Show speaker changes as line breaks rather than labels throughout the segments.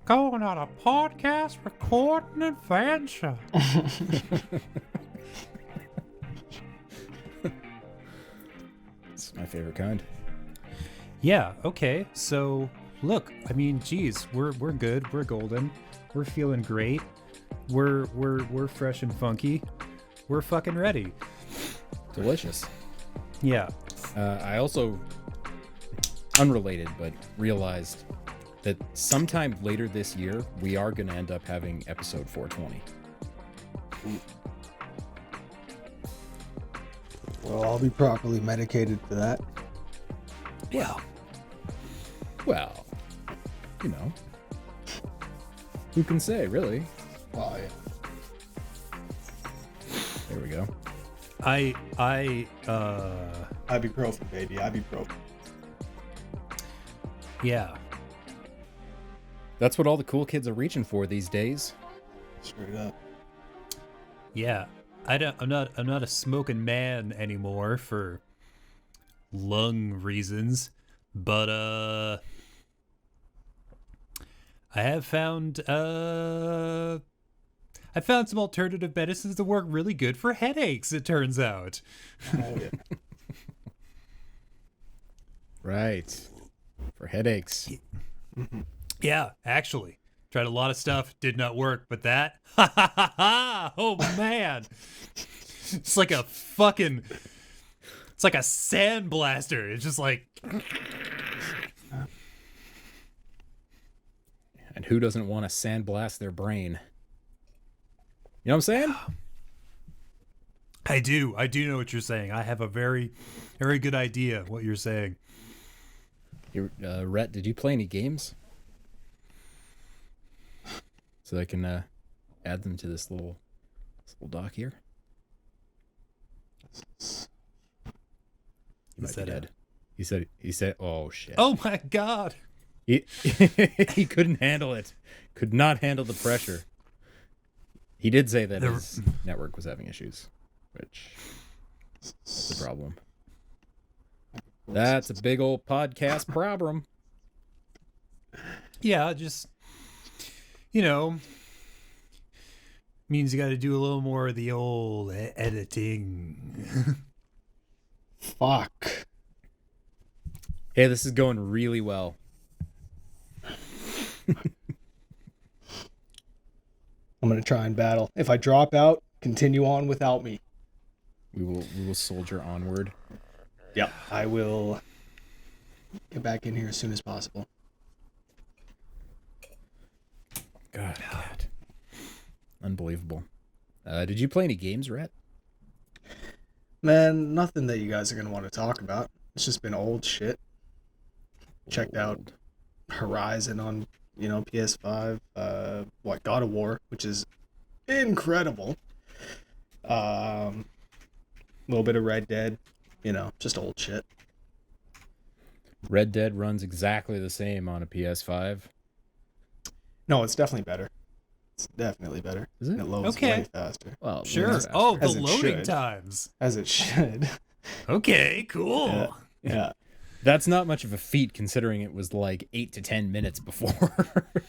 going on a podcast recording adventure.
It's my favorite kind.
Yeah, okay. So, look, I mean, geez, we're good. We're golden. We're feeling great. We're fresh and funky. We're fucking ready.
Delicious.
Yeah.
I also, unrelated, but realized that sometime later this year, we are going to end up having episode 420.
Well, I'll be properly medicated for that.
Well, you know, who can say, really?
Oh, yeah.
There we go.
Ibuprofen, baby. Ibuprofen.
Yeah.
That's what all the cool kids are reaching for these days.
Straight up.
Yeah. I'm not a smoking man anymore for lung reasons, but I have found some alternative medicines that work really good for headaches, it turns out.
Oh, yeah.
Right. For headaches.
Yeah, actually. Tried a lot of stuff, did not work, but that, ha ha ha ha, oh man. It's like a sandblaster. It's just like,
And who doesn't want to sandblast their brain? You know what I'm saying?
I do know what you're saying. I have a very, very good idea what you're saying.
Rhett, did you play any games? So I can add them to this little doc here. He might be dead. He said, oh shit.
Oh my god.
He, he couldn't handle it. Could not handle the pressure. He did say that his network was having issues, which is a problem. That's a big old podcast problem.
Yeah, just, means you got to do a little more of the old editing.
Fuck.
Hey, this is going really well.
I'm going to try and battle. If I drop out, continue on without me.
We will soldier onward.
Yep. I will get back in here as soon as possible.
God. Unbelievable. Did you play any games, Rhett?
Man, nothing that you guys are going to want to talk about. It's just been old shit. Checked out Horizon on, PS5. God of War, which is incredible. A little bit of Red Dead. Just old shit.
Red Dead runs exactly the same on a PS5.
No, it's definitely better. It's definitely better.
Is it?
And it loads
Okay.
way faster.
Well,
Sure.
faster.
Oh, the
As it
loading
should.
times.
As it should.
Okay, cool.
Yeah.
That's not much of a feat considering it was like 8 to 10 minutes before.
It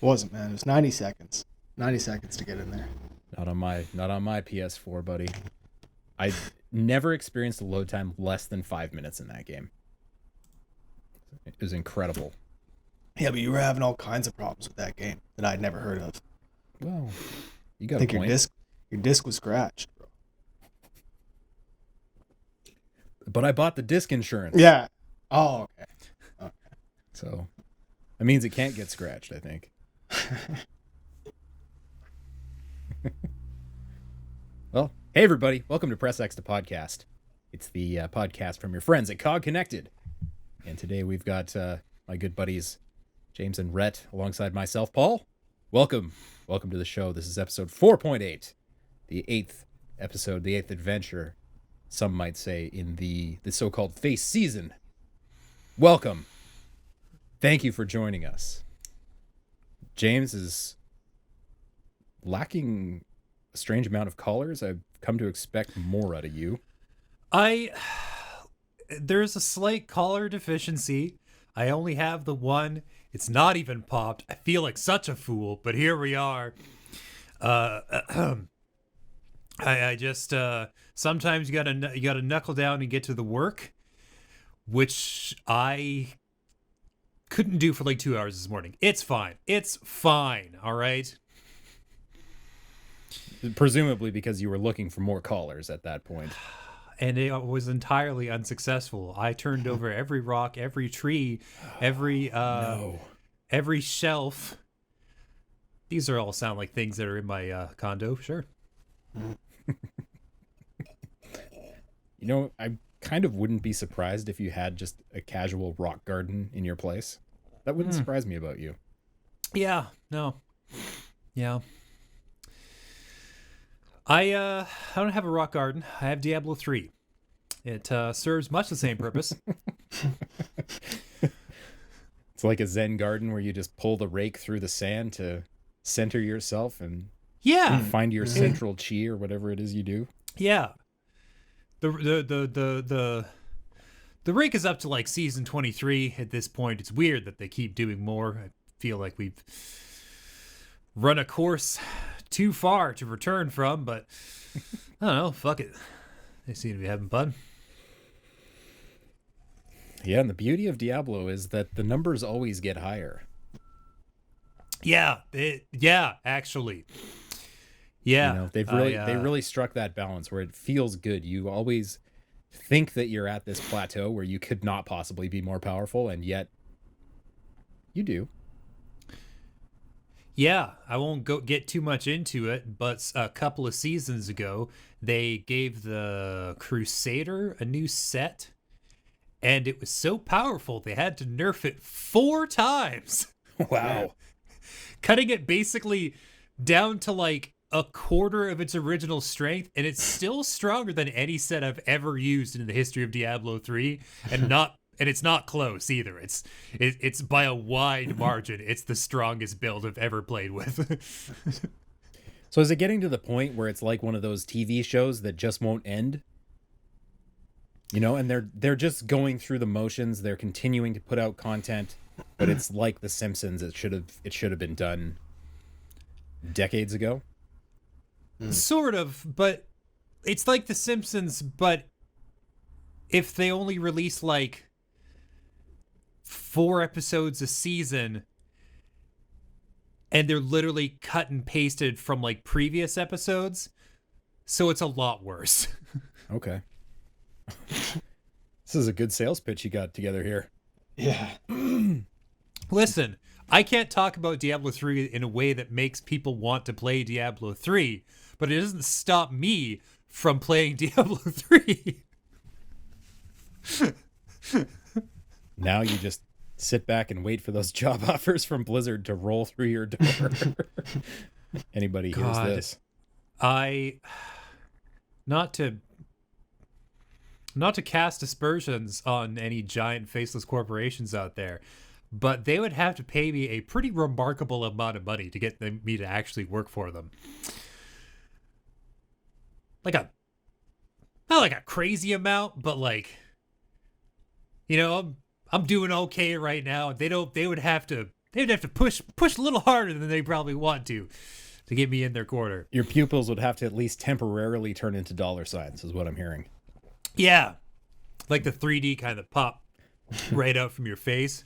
wasn't, man. It was 90 seconds. 90 seconds to get in there.
Not on my PS4, buddy. I never experienced a load time less than 5 minutes in that game. It was incredible.
Yeah, but you were having all kinds of problems with that game that I'd never heard of.
Well, you
I
got a
think
point.
your disc was scratched, bro.
But I bought the disc insurance.
Yeah. Oh, okay.
So that means it can't get scratched, I think. Well, hey everybody, welcome to Press X to Podcast. It's the podcast from your friends at Cog Connected. And today we've got my good buddies James and Rhett alongside myself, Paul. Welcome to the show. This is episode 4.8, the 8th episode, the 8th adventure, some might say, in the so-called Face season. Welcome. Thank you for joining us. James is lacking a strange amount of callers. I've come to expect more out of you.
There's a slight collar deficiency. I only have the one, It's not even popped. I feel like such a fool, but here we are. I just sometimes you gotta knuckle down and get to the work, which I couldn't do for like 2 hours this morning. It's fine. It's fine. All right.
Presumably because you were looking for more callers at that point.
And it was entirely unsuccessful. I turned over every rock, every tree, every every shelf. These are all sound like things that are in my condo. Sure.
You know, I kind of wouldn't be surprised if you had just a casual rock garden in your place. That wouldn't surprise me about you.
Yeah. No. Yeah. I don't have a rock garden. I have Diablo 3. It serves much the same purpose.
It's like a Zen garden where you just pull the rake through the sand to center yourself and find your central chi or whatever it is you do.
Yeah. The rake is up to like season 23 at this point. It's weird that they keep doing more. I feel like we've run a course too far to return from, but I don't know, fuck it. They seem to be having fun.
Yeah, and the beauty of Diablo is that the numbers always get higher.
Yeah, actually. Yeah.
You know, they really struck that balance where it feels good. You always think that you're at this plateau where you could not possibly be more powerful, and yet you do.
Yeah, I won't get too much into it, but a couple of seasons ago, they gave the Crusader a new set, and it was so powerful they had to nerf it 4 times.
Wow.
Cutting it basically down to like a quarter of its original strength, and it's still stronger than any set I've ever used in the history of Diablo 3, and it's not close either. It's by a wide margin. It's the strongest build I've ever played with.
So is it getting to the point where it's like one of those TV shows that just won't end? You know, and they're just going through the motions. They're continuing to put out content, but it's like The Simpsons. It should have been done decades ago.
Sort of, but it's like The Simpsons, but if they only release like 4 episodes a season and they're literally cut and pasted from like previous episodes, so it's a lot worse.
Okay. This is a good sales pitch you got together here.
Yeah.
Listen, I can't talk about Diablo 3 in a way that makes people want to play Diablo 3, but it doesn't stop me from playing Diablo 3.
Now you just sit back and wait for those job offers from Blizzard to roll through your door. Anybody hears
God.
this?
Not to cast aspersions on any giant faceless corporations out there, but they would have to pay me a pretty remarkable amount of money to get me to actually work for them. Not like a crazy amount, but like, you know, I'm doing okay right now. They would have to push a little harder than they probably want to get me in their corner.
Your pupils would have to at least temporarily turn into dollar signs, is what I'm hearing.
Yeah, like the 3D kind of pop right out from your face.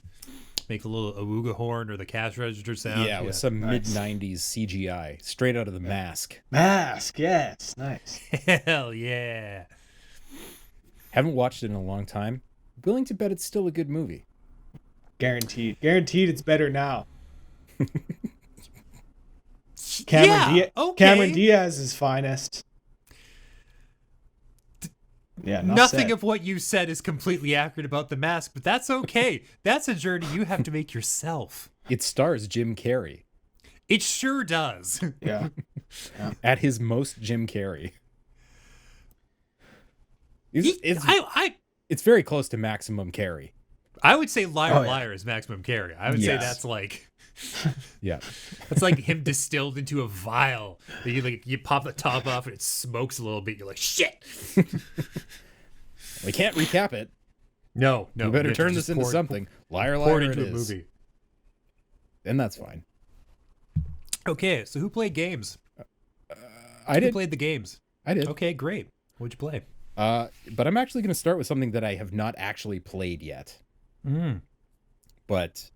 Make a little awooga horn or the cash register sound.
Yeah, with some mid-90s CGI, straight out of The Mask.
Mask, yes, nice.
Hell yeah.
Haven't watched it in a long time. Willing to bet it's still a good movie.
Guaranteed it's better now.
Okay.
Cameron Diaz's finest. Yeah,
nothing of what you said is completely accurate about The Mask, but that's okay. That's a journey you have to make yourself.
It stars Jim Carrey.
It sure does.
Yeah.
At his most Jim Carrey. It's very close to maximum Carrey.
I would say Liar is maximum Carrey. I would say that's like...
Yeah.
It's like him distilled into a vial. You pop the top off and it smokes a little bit. You're like, shit.
We can't recap it.
No.
You better turn this into something. Liar,
pour it
it
into a
is.
movie.
then that's fine.
Okay, so who played games?
I
Who
did.
played the games?
I did.
Okay, great. What'd you play?
But I'm actually going to start with something that I have not actually played yet.
Mm.
But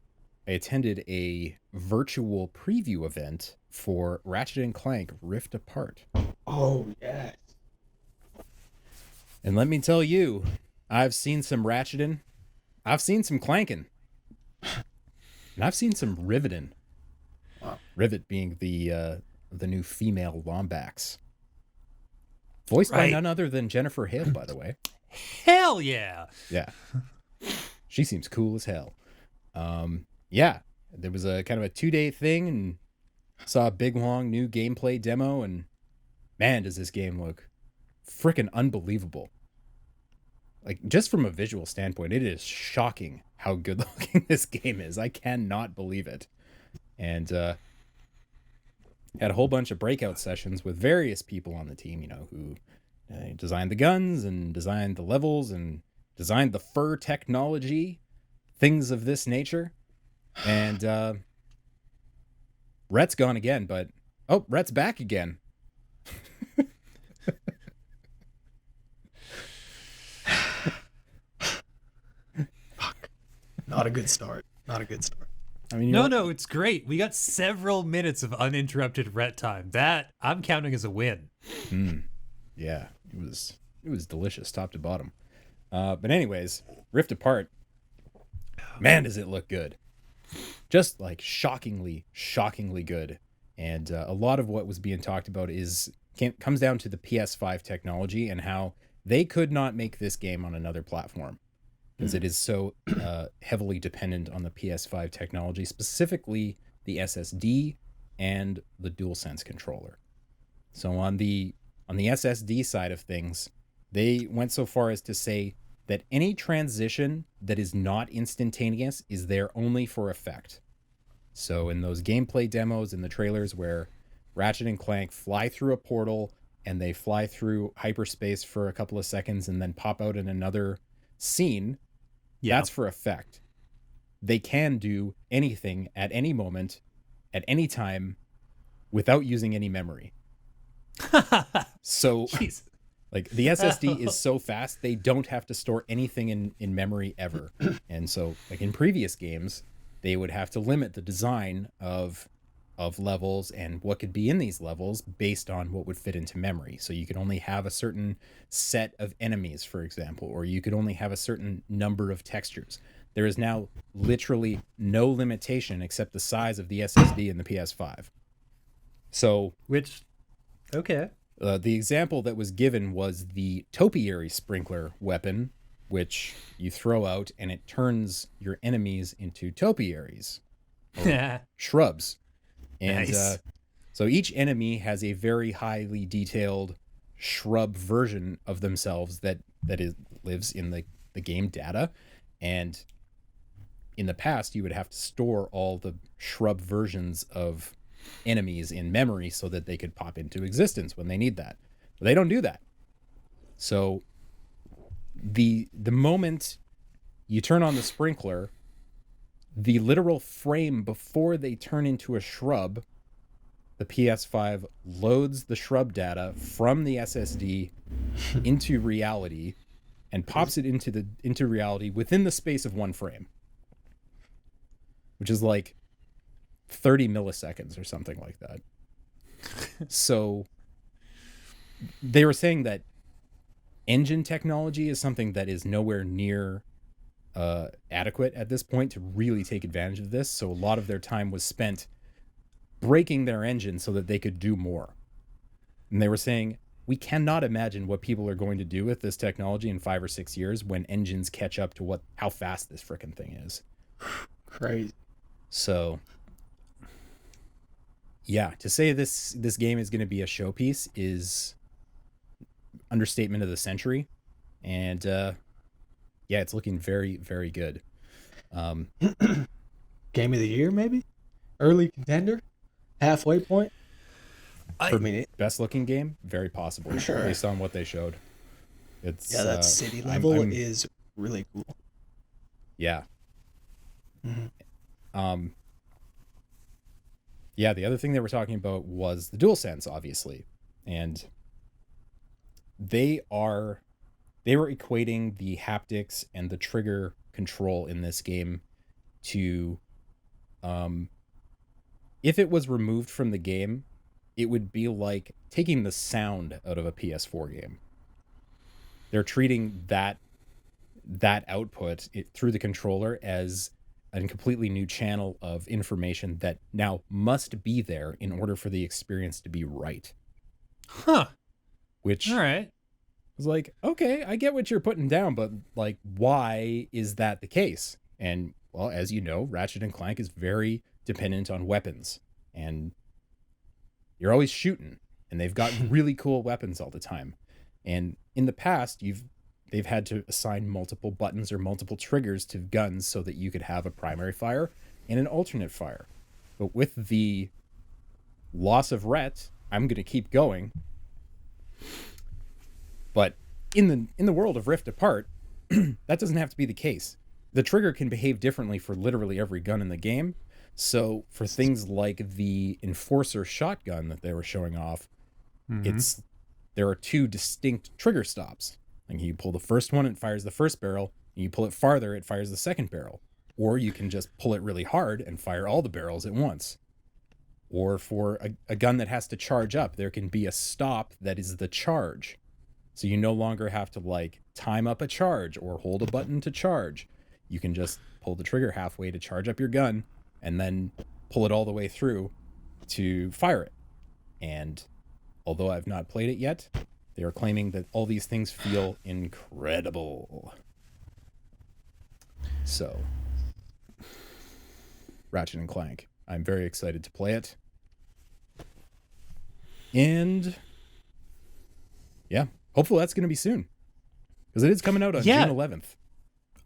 I attended a virtual preview event for Ratchet and Clank Rift Apart.
Oh yes.
And let me tell you, I've seen some ratcheting, I've seen some clanking, and I've seen some riveting.
Wow.
Rivet being the new female Lombax. Voiced by
Right.
none other than Jennifer Hale, by the way.
Hell yeah!
Yeah. She seems cool as hell. Yeah, there was a kind of a 2-day thing, and saw a big long new gameplay demo, and man, does this game look freaking unbelievable. Like, just from a visual standpoint, it is shocking how good looking this game is. I cannot believe it. And had a whole bunch of breakout sessions with various people on the team, who designed the guns and designed the levels and designed the fur technology, things of this nature. And Rhett's gone again, but Rhett's back again.
Not a good start. Not a good start.
I mean,
No, it's great. We got several minutes of uninterrupted Rhett time. That I'm counting as a win.
Yeah, it was delicious, top to bottom. But anyways, Rift Apart, man, does it look good. Just like shockingly good. And a lot of what was being talked about comes down to the PS5 technology and how they could not make this game on another platform because it is so heavily dependent on the PS5 technology, specifically the SSD and the DualSense controller. So on the SSD side of things, they went so far as to say that any transition that is not instantaneous is there only for effect. So in those gameplay demos and the trailers where Ratchet and Clank fly through a portal and they fly through hyperspace for a couple of seconds and then pop out in another scene, that's for effect. They can do anything at any moment, at any time, without using any memory. So
Jeez.
like the SSD is so fast, they don't have to store anything in memory ever. And so like in previous games, they would have to limit the design of levels and what could be in these levels based on what would fit into memory. So you could only have a certain set of enemies, for example, or you could only have a certain number of textures. There is now literally no limitation except the size of the SSD in the PS5. So
Okay.
the example that was given was the topiary sprinkler weapon, which you throw out and it turns your enemies into topiaries, shrubs. And
Nice.
so each enemy has a very highly detailed shrub version of themselves that lives in the game data. And in the past, you would have to store all the shrub versions of enemies in memory so that they could pop into existence when they need that. But they don't do that. So the moment you turn on the sprinkler, the literal frame before they turn into a shrub, the PS5 loads the shrub data from the SSD into reality and pops it into reality within the space of one frame, which is like 30 milliseconds or something like that. So they were saying that engine technology is something that is nowhere near adequate at this point to really take advantage of this. So a lot of their time was spent breaking their engine so that they could do more. And they were saying, we cannot imagine what people are going to do with this technology in 5 or 6 years when engines catch up to how fast this frickin' thing is.
Crazy.
So yeah, to say this game is going to be a showpiece is understatement of the century. And yeah, it's looking very, very good.
Game of the year, maybe? Early contender? Halfway point?
I-
For me,
Best looking game, very possible,
Sure.
based on what they showed. It's
yeah, that city
I'm-
level
I'm-
is really cool.
yeah.
Mhm.
Yeah, the other thing they were talking about was the DualSense, obviously. And they were equating the haptics and the trigger control in this game to if it was removed from the game, it would be like taking the sound out of a PS4 game. They're treating that output through the controller as a completely new channel of information that now must be there in order for the experience to be right.
Huh.
Which
All right.
was like, okay, I get what you're putting down, but like, why is that the case? And well, as you know, Ratchet and Clank is very dependent on weapons, and you're always shooting, and they've got really cool weapons all the time. And in the past, they've had to assign multiple buttons or multiple triggers to guns so that you could have a primary fire and an alternate fire. But with the loss of Rhett, I'm going to keep going. But in the world of Rift Apart, that doesn't have to be the case. The trigger can behave differently for literally every gun in the game. So for things like the Enforcer shotgun that they were showing off, there are two distinct trigger stops. Like you pull the first one, it fires the first barrel, and you pull it farther, it fires the second barrel. Or you can just pull it really hard and fire all the barrels at once. Or for a gun that has to charge up, there can be a stop that is the charge. So you no longer have to like time up a charge or hold a button to charge. You can just pull the trigger halfway to charge up your gun and then pull it all the way through to fire it. And although I've not played it yet, they are claiming that all these things feel incredible. So, Ratchet and Clank. I'm very excited to play it. And yeah, hopefully that's going to be soon. Because it is coming out on June 11th.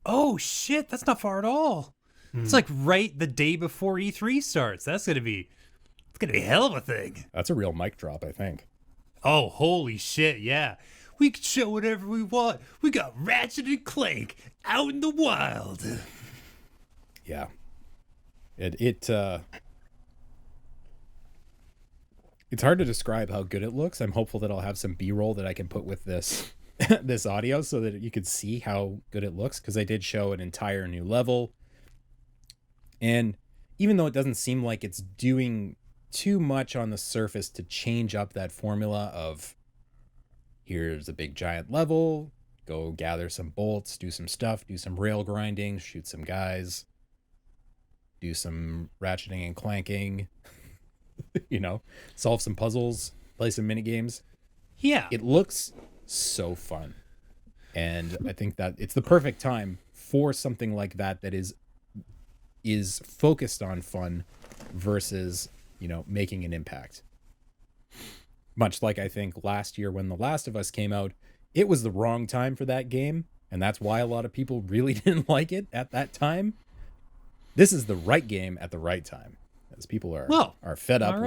Oh, shit. That's not far at all. It's like right the day before E3 starts. It's going to be a hell of a thing.
That's a real mic drop, I think.
Oh, holy shit, yeah. We can show whatever we want. We got Ratchet and Clank out in the wild.
Yeah. It's hard to describe how good it looks. I'm hopeful that I'll have some B-roll that I can put with this this audio so that you could see how good it looks, because I did show an entire new level. And even though it doesn't seem like it's doing too much on the surface to change up that formula of here's a big giant level, go gather some bolts, do some stuff, do some rail grinding, shoot some guys, do some ratcheting and clanking, solve some puzzles, play some mini games.
Yeah.
It looks so fun. And I think that it's the perfect time for something like that is focused on fun versus, making an impact. Much like I think last year when The Last of Us came out, it was the wrong time for that game, and that's why a lot of people really didn't like it at that time. This is the right game at the right time, as people are fed up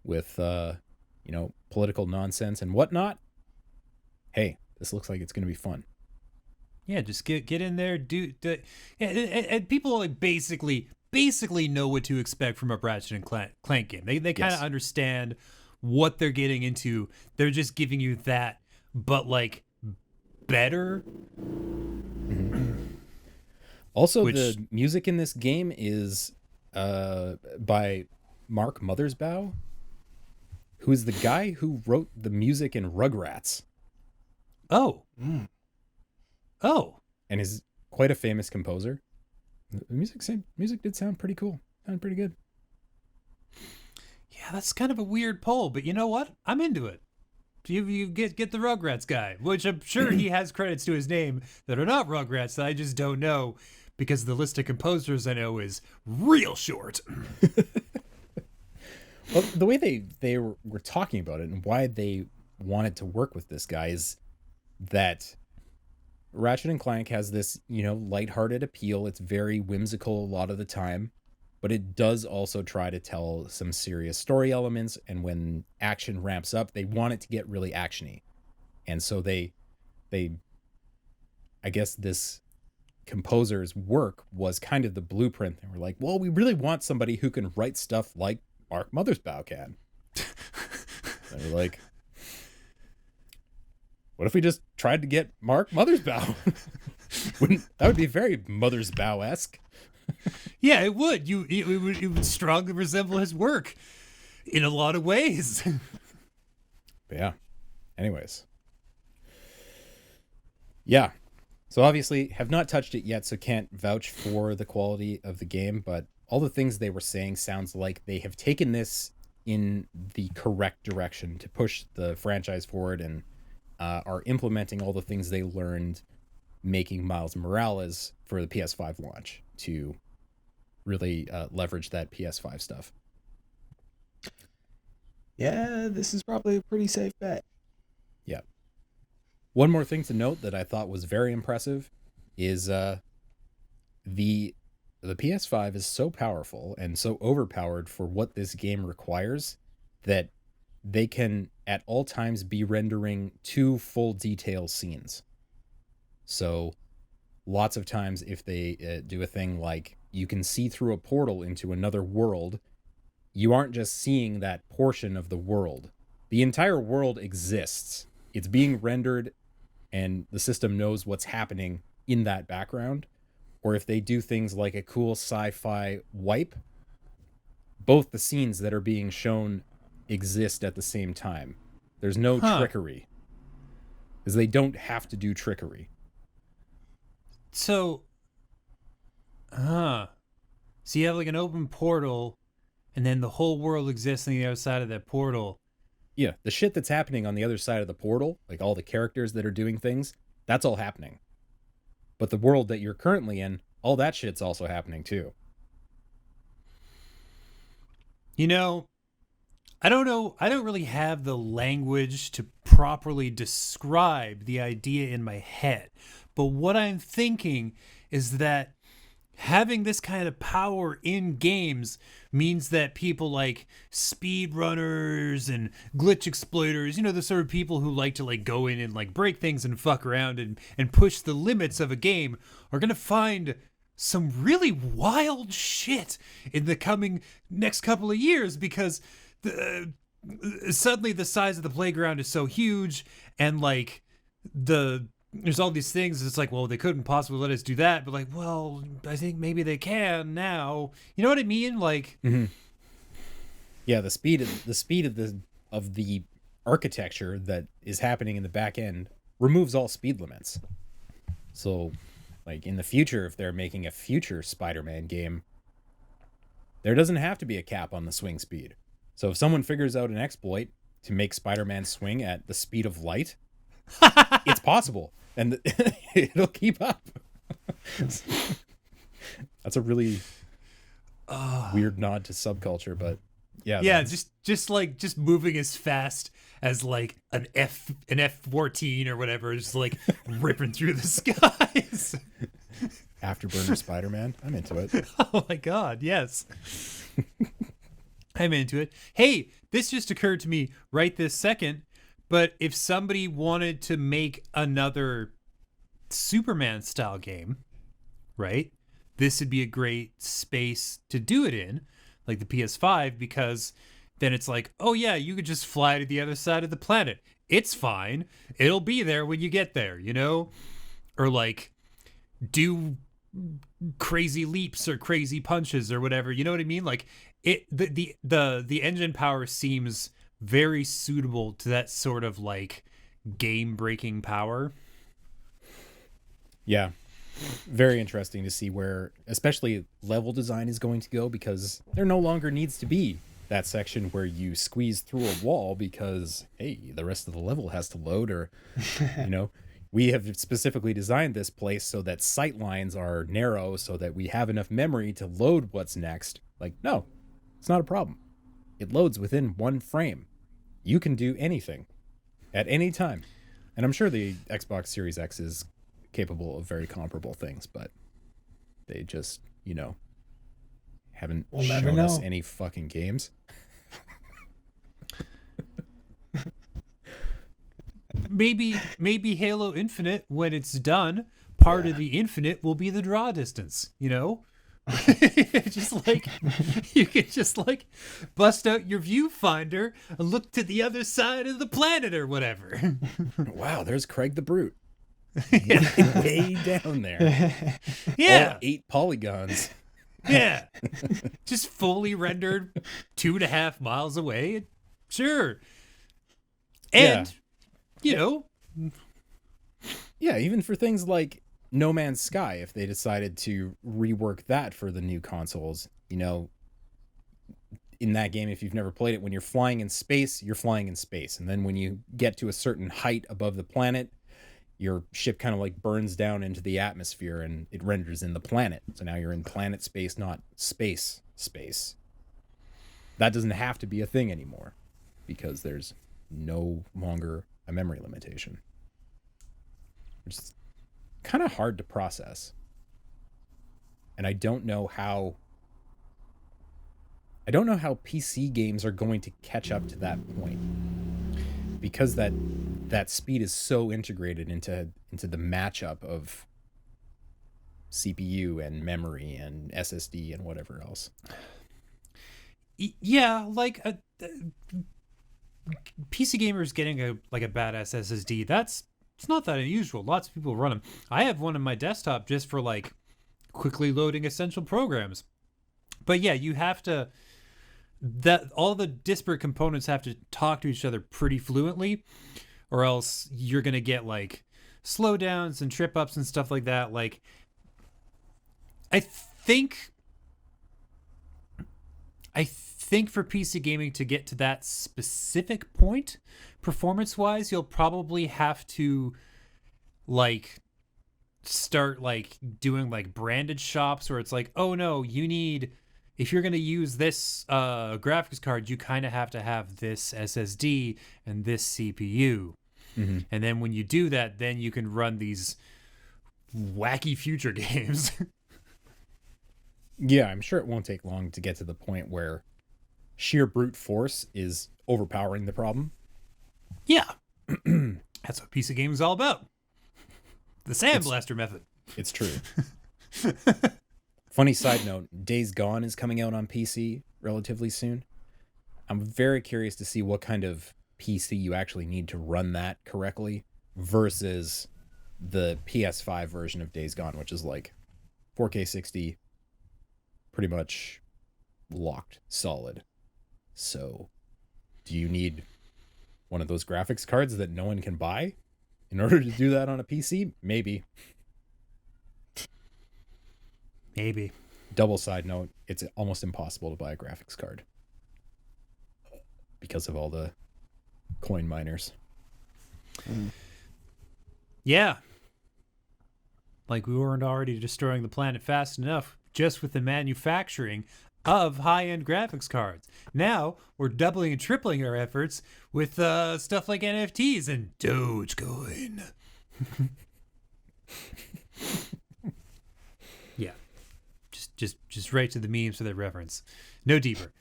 with political nonsense and whatnot. Hey, this looks like it's going to be fun.
Yeah, just get in there, and people like basically know what to expect from a Ratchet and Clank game. They kind of understand what they're getting into. They're just giving you that, but like better.
Also, the music in this game is by Mark Mothersbaugh, who's the guy who wrote the music in Rugrats.
Oh. Oh.
And is quite a famous composer. The music did sound pretty cool. Sounded pretty good.
Yeah, that's kind of a weird poll, but you know what? I'm into it. You get the Rugrats guy, which I'm sure he has credits to his name that are not Rugrats that I just don't know, because the list of composers I know is real short.
Well, the way they were talking about it and why they wanted to work with this guy is that Ratchet and Clank has this, lighthearted appeal. It's very whimsical a lot of the time, but it does also try to tell some serious story elements. And when action ramps up, they want it to get really actiony. And so they, I guess this composer's work was kind of the blueprint. They were like, well, we really want somebody who can write stuff like Mark Mothersbaugh can. They're like, what if we just tried to get Mark Mothersbaugh? That would be very Mothersbaugh-esque.
Yeah, it would. It would strongly resemble his work in a lot of ways.
But yeah. Anyways. Yeah. So obviously have not touched it yet, so can't vouch for the quality of the game, but all the things they were saying sounds like they have taken this in the correct direction to push the franchise forward and are implementing all the things they learned making Miles Morales for the PS5 launch to really leverage that PS5 stuff.
Yeah, this is probably a pretty safe bet.
Yeah. One more thing to note that I thought was very impressive is the PS5 is so powerful and so overpowered for what this game requires that they can at all times be rendering 2 full detail scenes. So lots of times if they do a thing like you can see through a portal into another world, you aren't just seeing that portion of the world. The entire world exists. It's being rendered and the system knows what's happening in that background. Or if they do things like a cool sci-fi wipe, both the scenes that are being shown exist at the same time. There's no trickery. Because they don't have to do trickery.
So you have like an open portal, and then the whole world exists on the other side of that portal.
Yeah, the shit that's happening on the other side of the portal, like all the characters that are doing things, that's all happening. But the world that you're currently in, all that shit's also happening too.
You know, I don't know. I don't really have the language to properly describe the idea in my head. But what I'm thinking is that having this kind of power in games means that people like speedrunners and glitch exploiters, you know, the sort of people who like to like go in and like break things and fuck around and push the limits of a game are going to find some really wild shit in the coming next couple of years because suddenly the size of the playground is so huge and like there's all these things. It's like, well, they couldn't possibly let us do that, but like, well, I think maybe they can now. You know what I mean? Like,
yeah, the speed of the architecture that is happening in the back end removes all speed limits. So, like in the future, if they're making a future Spider-Man game, there doesn't have to be a cap on the swing speed. So if someone figures out an exploit to make Spider-Man swing at the speed of light, it's possible. And it'll keep up. That's a really weird nod to subculture, but yeah, just moving as fast as like an F-14 or whatever, just like ripping through the skies. Afterburner Spider-Man, I'm into it.
Oh my god, yes. I'm into it. Hey, this just occurred to me right this second. But if somebody wanted to make another Superman style game, right? This would be a great space to do it in, like the PS5, because then it's like, oh yeah, you could just fly to the other side of the planet. It's fine. It'll be there when you get there, you know? Or like do crazy leaps or crazy punches or whatever. You know what I mean? Like the engine power seems very suitable to that sort of like game breaking power.
Yeah. Very interesting to see where especially level design is going to go, because there no longer needs to be that section where you squeeze through a wall because, hey, the rest of the level has to load, or, you know, we have specifically designed this place so that sight lines are narrow so that we have enough memory to load what's next. Like, no, it's not a problem. It loads within 1 frame. You can do anything at any time. And I'm sure the Xbox Series X is capable of very comparable things, but they just, you know, haven't shown us any fucking games.
Maybe Halo Infinite, when it's done, part of the Infinite will be the draw distance, you know? Just like you can just like bust out your viewfinder and look to the other side of the planet or whatever.
Wow, there's Craig the Brute.
Yeah.
Way down there.
Yeah.
All 8 polygons.
Yeah. Just fully rendered 2.5 miles away. Sure. And, you know.
Yeah, even for things like No Man's Sky, if they decided to rework that for the new consoles, you know, in that game, if you've never played it, when you're flying in space, you're flying in space. And then when you get to a certain height above the planet, your ship kind of like burns down into the atmosphere and it renders in the planet. So now you're in planet space, not space. That doesn't have to be a thing anymore because there's no longer a memory limitation. Which is kind of hard to process. And I don't know how PC games are going to catch up to that point. Because that speed is so integrated into the matchup of CPU and memory and SSD and whatever else.
Yeah, like PC gamers getting a badass SSD, it's not that unusual. Lots of people run them. I have one on my desktop just for like quickly loading essential programs. But yeah, you have to all the disparate components have to talk to each other pretty fluently, or else you're gonna get like slowdowns and trip ups and stuff like that. Like, I think for PC gaming to get to that specific point, performance wise, you'll probably have to like start like doing like branded shops where it's like, oh no, you need, if you're going to use this graphics card, you kind of have to have this SSD and this CPU.
Mm-hmm.
And then when you do that, then you can run these wacky future games.
Yeah, I'm sure it won't take long to get to the point where sheer brute force is overpowering the problem.
Yeah. That's what PC gaming is all about. The Sandblaster method.
It's true. Funny side note, Days Gone is coming out on PC relatively soon. I'm very curious to see what kind of PC you actually need to run that correctly versus the PS5 version of Days Gone, which is like 4K 60, pretty much locked solid. So, do you need one of those graphics cards that no one can buy in order to do that on a PC? Maybe.
Maybe.
Double side note, it's almost impossible to buy a graphics card because of all the coin miners.
Yeah. Like we weren't already destroying the planet fast enough just with the manufacturing of high-end graphics cards. Now we're doubling and tripling our efforts with stuff like NFTs and Dogecoin. Yeah. Just right to the memes for that reference. No deeper.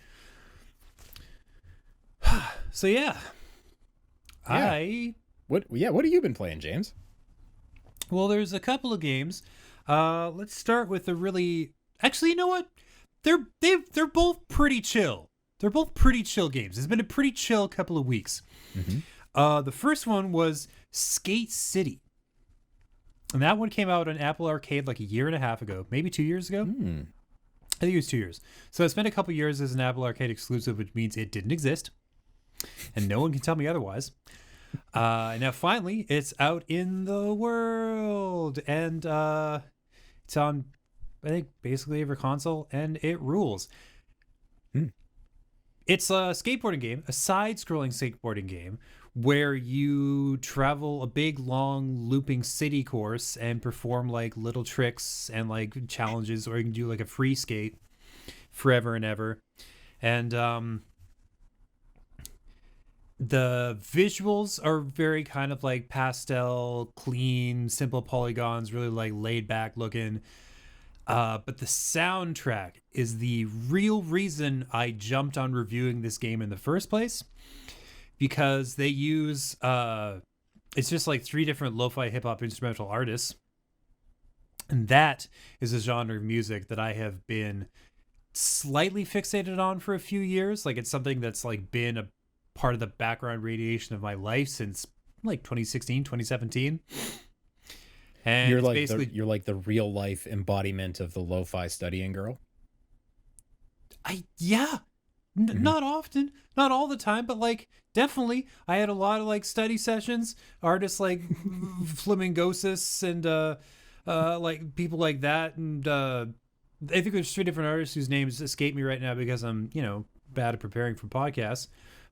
So yeah.
What have you been playing, James?
Well, there's a couple of games. Let's start with the really. Actually, you know what? They're both pretty chill. They're both pretty chill games. It's been a pretty chill couple of weeks.
Mm-hmm.
The first one was Skate City, and that one came out on Apple Arcade like 1.5 years ago, maybe 2 years ago. I think it was 2 years. So it's been a couple years as an Apple Arcade exclusive, which means it didn't exist, and no one can tell me otherwise. Now finally, it's out in the world, and it's on, I think, basically every console, and it rules. It's a skateboarding game, a side-scrolling skateboarding game, where you travel a big, long, looping city course and perform like little tricks and like challenges, or you can do like a free skate forever and ever. And the visuals are very kind of like pastel, clean, simple polygons, really like laid back looking. But the soundtrack is the real reason I jumped on reviewing this game in the first place, because they use it's just like 3 different lo-fi hip-hop instrumental artists, And that is a genre of music that I have been slightly fixated on for a few years. Like, it's something that's like been a part of the background radiation of my life since like 2016, 2017. And
You're
it's
like
basically
you're like the real life embodiment of the lo-fi studying girl.
Not often, not all the time, but like definitely I had a lot of like study sessions, artists like Flamingosis and like people like that, and I think there's 3 different artists whose names escape me right now because I'm, bad at preparing for podcasts.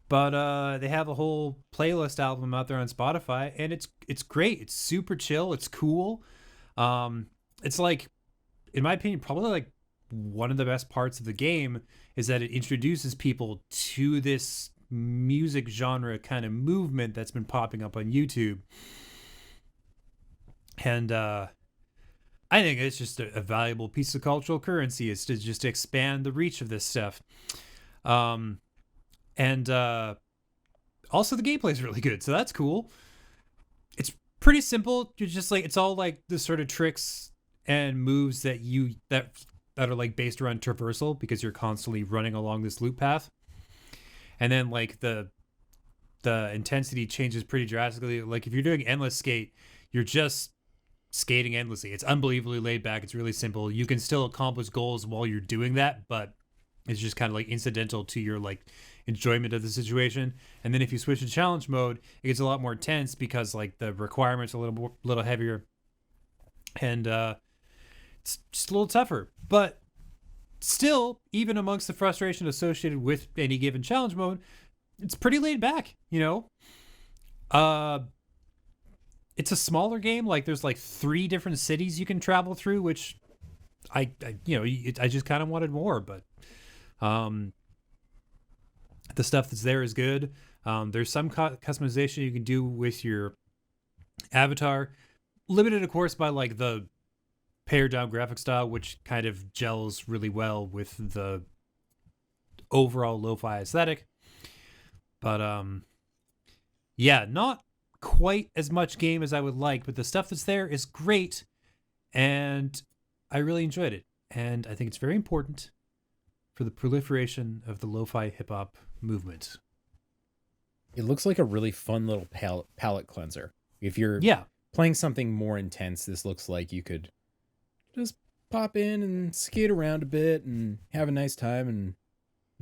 But they have a whole playlist album out there on Spotify, and it's great. It's super chill. It's cool. It's like, in my opinion, probably like one of the best parts of the game is that it introduces people to this music genre kind of movement that's been popping up on YouTube. And I think it's just a valuable piece of cultural currency, is to just expand the reach of this stuff. And also the gameplay is really good, so that's cool. It's pretty simple. You're just like, it's all like the sort of tricks and moves that are like based around traversal, because you're constantly running along this loop path. And then like the intensity changes pretty drastically. Like if you're doing endless skate, you're just skating endlessly. It's unbelievably laid back. It's really simple. You can still accomplish goals while you're doing that, but it's just kind of like incidental to your like enjoyment of the situation. And then if you switch to challenge mode, it gets a lot more tense because like the requirements are a little heavier, and it's just a little tougher. But still, even amongst the frustration associated with any given challenge mode, it's pretty laid back, It's a smaller game. Like there's like 3 different cities you can travel through, which I just kind of wanted more, but the stuff that's there is good. There's some customization you can do with your avatar, limited of course by like the pared down graphic style, which kind of gels really well with the overall lo-fi aesthetic. But yeah, not quite as much game as I would like, but the stuff that's there is great, and I really enjoyed it. And I think it's very important for the proliferation of the lo-fi hip-hop movement.
It looks like a really fun little palette cleanser. If you're playing something more intense, this looks like you could just pop in and skate around a bit and have a nice time and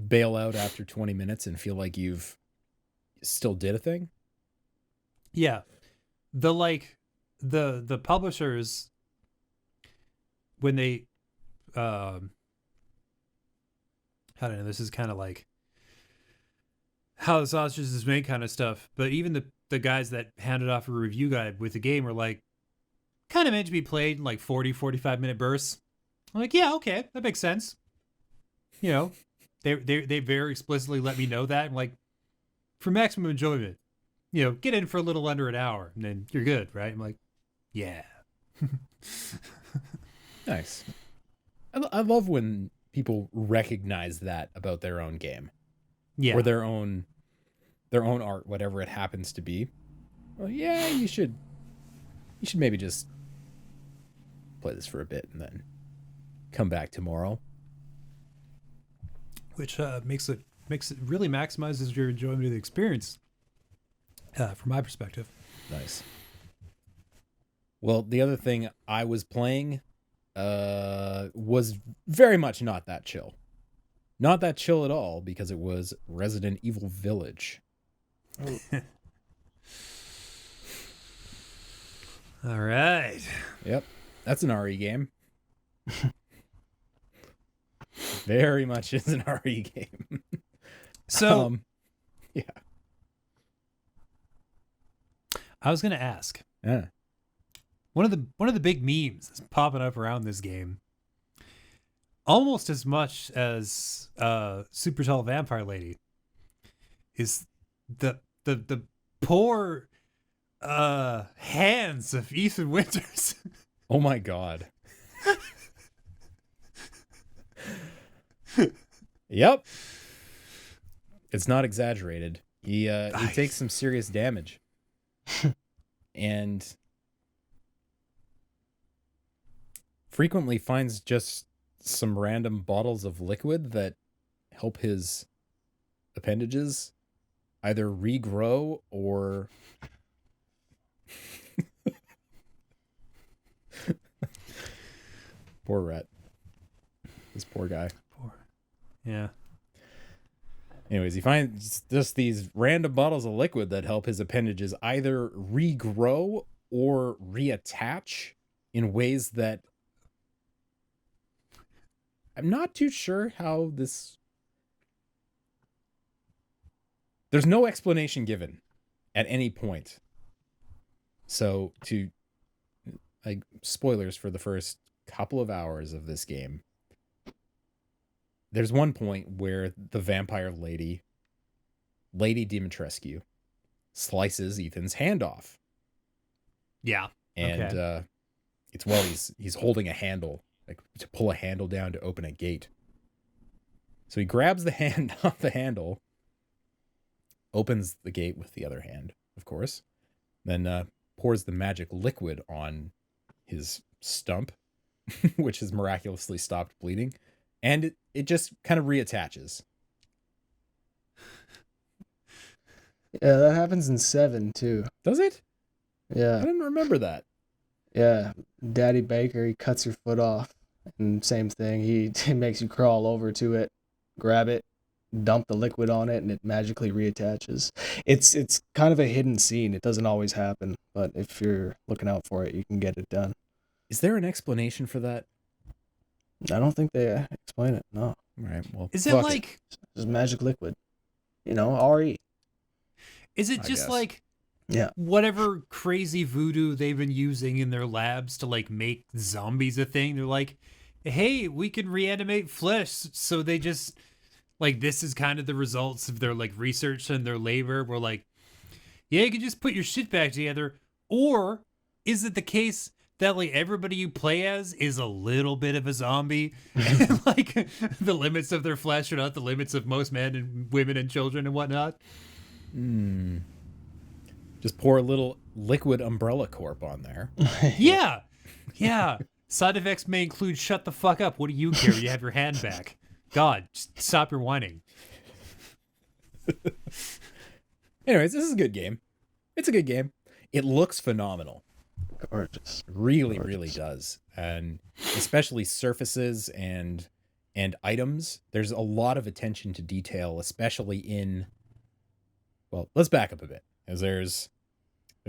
bail out after 20 minutes and feel like you've still did a thing.
Yeah. The publishers, when they I don't know, this is kind of like how the sausage is made kind of stuff, but even the guys that handed off a review guide with the game were like, kind of meant to be played in like 45 minute bursts. I'm like, yeah, okay, that makes sense. They very explicitly let me know that. I'm like, for maximum enjoyment, get in for a little under an hour and then you're good, right? I'm like, yeah.
Nice. I love when people recognize that about their own game, or their own art, whatever it happens to be. Well, yeah, you should maybe just play this for a bit and then come back tomorrow.
Which makes it really maximizes your enjoyment of the experience, from my perspective.
Nice. Well, the other thing I was playing was very much not that chill. Not that chill at all, because it was Resident Evil Village.
Oh. All right.
Yep. That's an RE game. Very much is an RE game.
So,
yeah.
I was going to ask.
Yeah.
One of the big memes that's popping up around this game, almost as much as Super Tall Vampire Lady, is the poor hands of Ethan Winters.
Oh my god. Yep. It's not exaggerated. He takes some serious damage. And frequently finds just some random bottles of liquid that help his appendages either regrow or poor Rhett. This poor guy.
Yeah.
Anyways, he finds just these random bottles of liquid that help his appendages either regrow or reattach in ways that I'm not too sure how this. There's no explanation given at any point. So, like, spoilers for the first couple of hours of this game. There's one point where the vampire Lady Dimitrescu, slices Ethan's hand off.
Yeah.
And
Okay.
it's while he's holding a handle, like to pull a handle down to open a gate. So he grabs the hand off the handle, opens the gate with the other hand, of course, then pours the magic liquid on his stump, which has miraculously stopped bleeding, and it just kind of reattaches.
Yeah, that happens in 7 too.
Does it? I
Yeah,
didn't remember that.
yeah. Daddy Baker, he cuts your foot off, and same thing. He makes you crawl over to it, grab it, dump the liquid on it, and it magically reattaches. It's kind of a hidden scene. It doesn't always happen, but if you're looking out for it, you can get it done.
Is there an explanation for that?
I don't think they explain it. No,
All right, well,
Is it
fuck
like?
it's just magic liquid. RE.
Is it
I
just
guess.
like?
Yeah.
Whatever crazy voodoo they've been using in their labs to like make zombies a thing. They're like, hey, we can reanimate flesh. So they just like, this is kind of the results of their like research and their labor. We're like, yeah, you can just put your shit back together. Or is it the case that like everybody you play as is a little bit of a zombie and like the limits of their flesh are not the limits of most men and women and children and whatnot?
Just pour a little liquid Umbrella Corp on there.
Yeah. Yeah. Side effects may include shut the fuck up. What do you care? You have your hand back. God, just stop your whining.
Anyways, this is a good game. It's a good game. It looks phenomenal.
Gorgeous.
Really,
Gorgeous.
really does. And especially surfaces and items. There's a lot of attention to detail, especially in, well, let's back up a bit. As there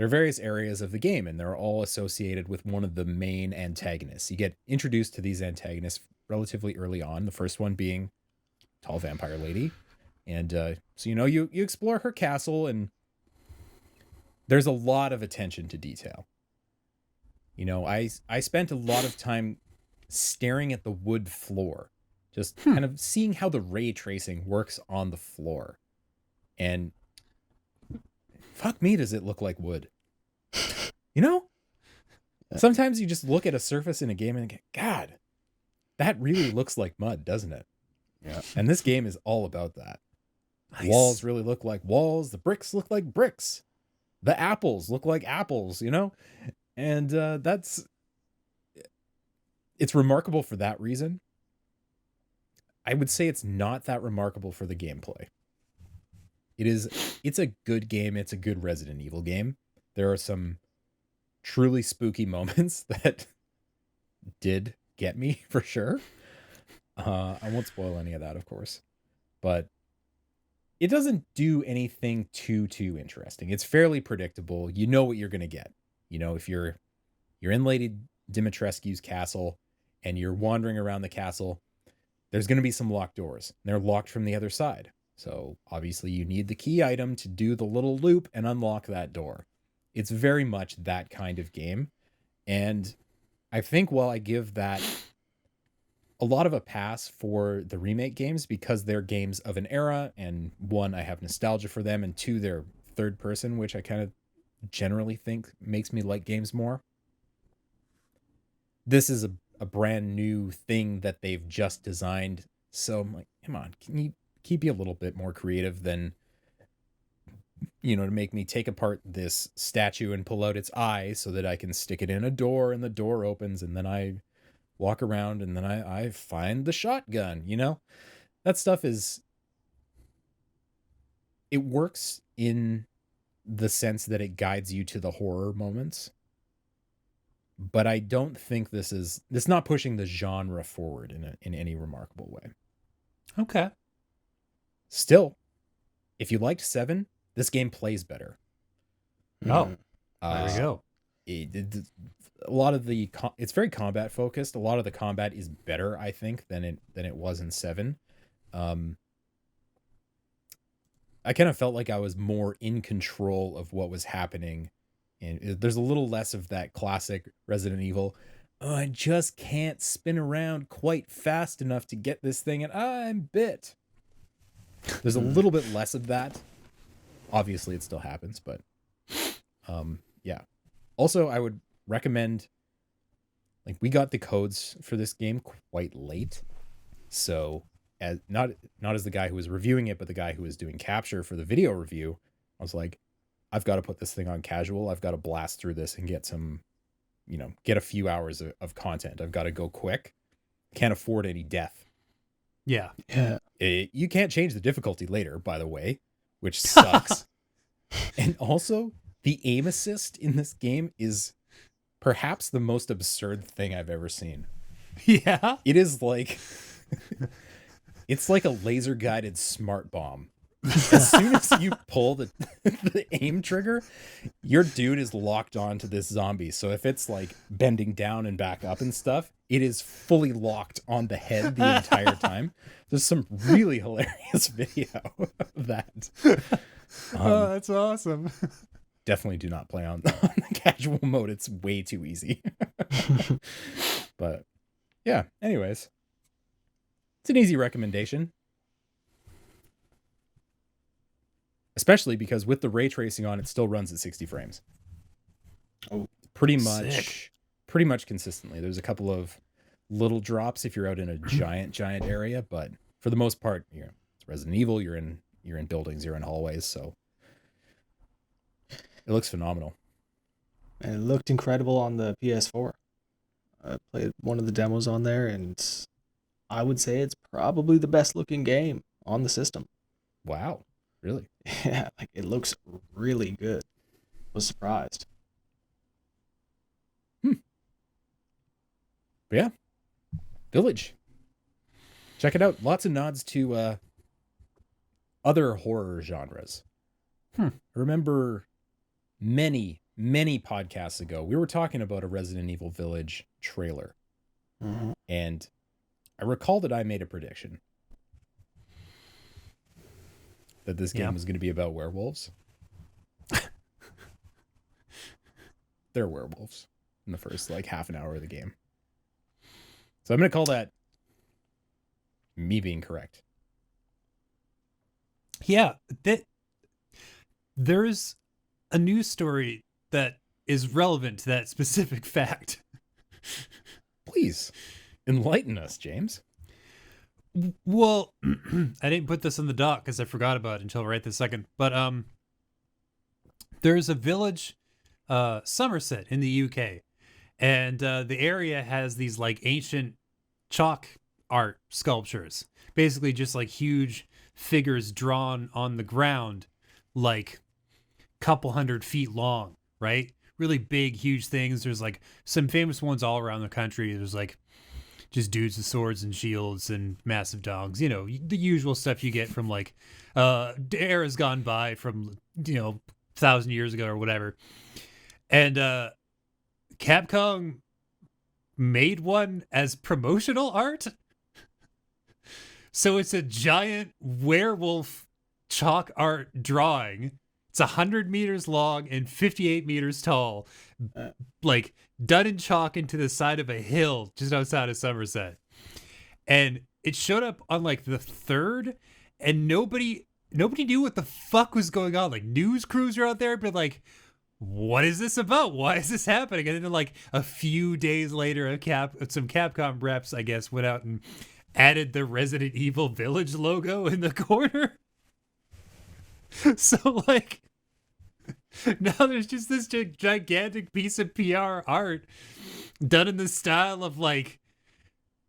are various areas of the game, and they're all associated with one of the main antagonists. You get introduced to these antagonists relatively early on, the first one being Tall Vampire Lady. And so, you explore her castle, and there's a lot of attention to detail. I spent a lot of time staring at the wood floor, just kind of seeing how the ray tracing works on the floor. And fuck me, does it look like wood? Sometimes you just look at a surface in a game and think, God, that really looks like mud, doesn't it?
Yeah.
And this game is all about that.
Nice.
Walls really look like walls. The bricks look like bricks. The apples look like apples, And it's remarkable for that reason. I would say it's not that remarkable for the gameplay. It's a good game. It's a good Resident Evil game. There are some truly spooky moments that did get me for sure. I won't spoil any of that, of course, but it doesn't do anything too interesting. It's fairly predictable. You know what you're going to get. If you're in Lady Dimitrescu's castle and you're wandering around the castle, there's going to be some locked doors. They're locked from the other side. So obviously you need the key item to do the little loop and unlock that door. It's very much that kind of game. And I think while I give that a lot of a pass for the remake games because they're games of an era, and one, I have nostalgia for them, and two, they're third person, which I kind of generally think makes me like games more. This is a brand new thing that they've just designed. So I'm like, come on, can you be a little bit more creative than, to make me take apart this statue and pull out its eye so that I can stick it in a door and the door opens and then I walk around, and then I find the shotgun, you know? That stuff it works in the sense that it guides you to the horror moments. But I don't think this not pushing the genre forward in any remarkable way.
Okay.
Still, if you liked 7, this game plays better.
Oh, there we go.
A lot of it's very combat focused. A lot of the combat is better, I think, than it was in 7. I kind of felt like I was more in control of what was happening, and there's a little less of that classic Resident Evil. Oh, I just can't spin around quite fast enough to get this thing, and I'm bit. There's a little bit less of that. Obviously, it still happens, but yeah. Also, I would recommend, like, we got the codes for this game quite late, so as not as the guy who was reviewing it, but the guy who was doing capture for the video review, I was like, I've got to put this thing on casual. I've got to blast through this and get some, get a few hours of content. I've got to go quick. Can't afford any death.
Yeah.
Yeah.
You can't change the difficulty later, by the way, which sucks. And also, the aim assist in this game is perhaps the most absurd thing I've ever seen.
Yeah.
It is like, it's like a laser guided smart bomb. As soon as you pull the aim trigger, your dude is locked onto this zombie. So if it's like bending down and back up and stuff, it is fully locked on the head the entire time. There's some really hilarious video of that.
Oh, that's awesome.
Definitely do not play on the casual mode. It's way too easy. But yeah, anyways, it's an easy recommendation. Especially because with the ray tracing on, it still runs at 60 frames.
Oh,
pretty
sick.
much consistently. There's a couple of little drops if you're out in a giant area, but for the most part, it's Resident Evil. You're in buildings, you're in hallways, so it looks phenomenal.
And it looked incredible on the PS4. I played one of the demos on there, and I would say it's probably the best looking game on the system.
Wow, really?
Yeah, like it looks really good. Was surprised.
But yeah, Village. Check it out. Lots of nods to other horror genres. I remember many podcasts ago, we were talking about a Resident Evil Village trailer.
Mm-hmm.
And I recall that I made a prediction that this game was going to be about werewolves. They're werewolves in the first half an hour of the game. So I'm going to call that me being correct.
Yeah, there's a news story that is relevant to that specific fact.
Please enlighten us, James.
Well, I didn't put this in the doc because I forgot about it until right this second. But there's a village, Somerset in the UK, and the area has these ancient chalk art sculptures, basically just huge figures drawn on the ground, couple 100 feet long, right? Really big, huge things. There's some famous ones all around the country. There's just dudes with swords and shields and massive dogs, the usual stuff you get from eras gone by from 1,000 years ago or whatever. And Capcom made one as promotional art. So it's a giant werewolf chalk art drawing. It's 100 meters long and 58 meters tall, done in chalk into the side of a hill just outside of Somerset. And it showed up on the 3rd, and nobody knew what the fuck was going on. News crews are out there, but what is this about? Why is this happening? And then a few days later, some Capcom reps, I guess, went out and added the Resident Evil Village logo in the corner. So now there's just this gigantic piece of PR art done in the style of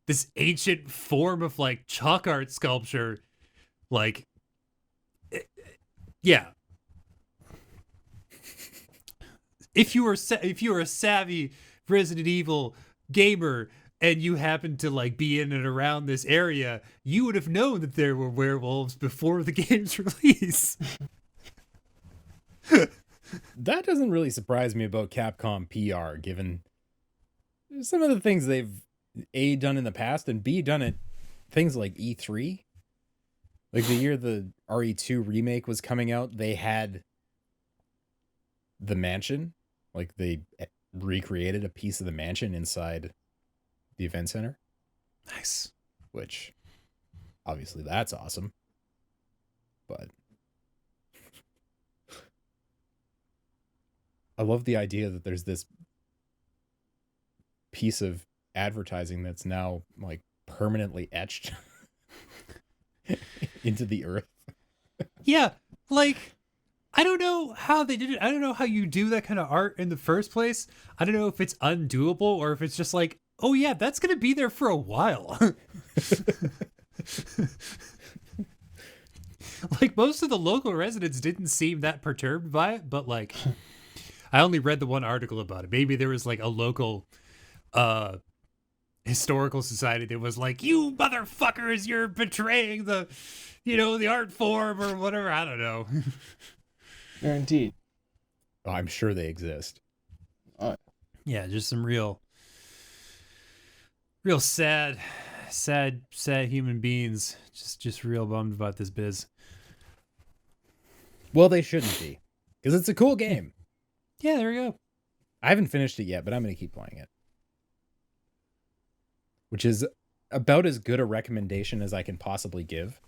this ancient form of like chalk art sculpture. Like, yeah. If you were a savvy Resident Evil gamer and you happened to like be in and around this area, you would have known that there were werewolves before the game's release.
That doesn't really surprise me about Capcom PR, given some of the things they've A, done in the past, and B, done at things like E3. Like the year the RE2 remake was coming out, they had the mansion. Like they recreated a piece of the mansion inside the event center.
Nice.
Which, obviously, that's awesome. But I love the idea that there's this piece of advertising that's now like permanently etched into the earth.
Yeah, like, I don't know how they did it. I don't know how you do that kind of art in the first place. I don't know if it's undoable or if it's just like, oh yeah, that's going to be there for a while. Like, most of the local residents didn't seem that perturbed by it, but like, I only read the one article about it. Maybe there was like a local historical society that was like, you motherfuckers, you're betraying the, the art form or whatever. I don't know.
Guaranteed.
Oh, I'm sure they exist.
Yeah, just some real sad human beings. Just real bummed about this biz.
Well, they shouldn't be, because it's a cool game.
Yeah, there we go.
I haven't finished it yet, but I'm going to keep playing it. Which is about as good a recommendation as I can possibly give.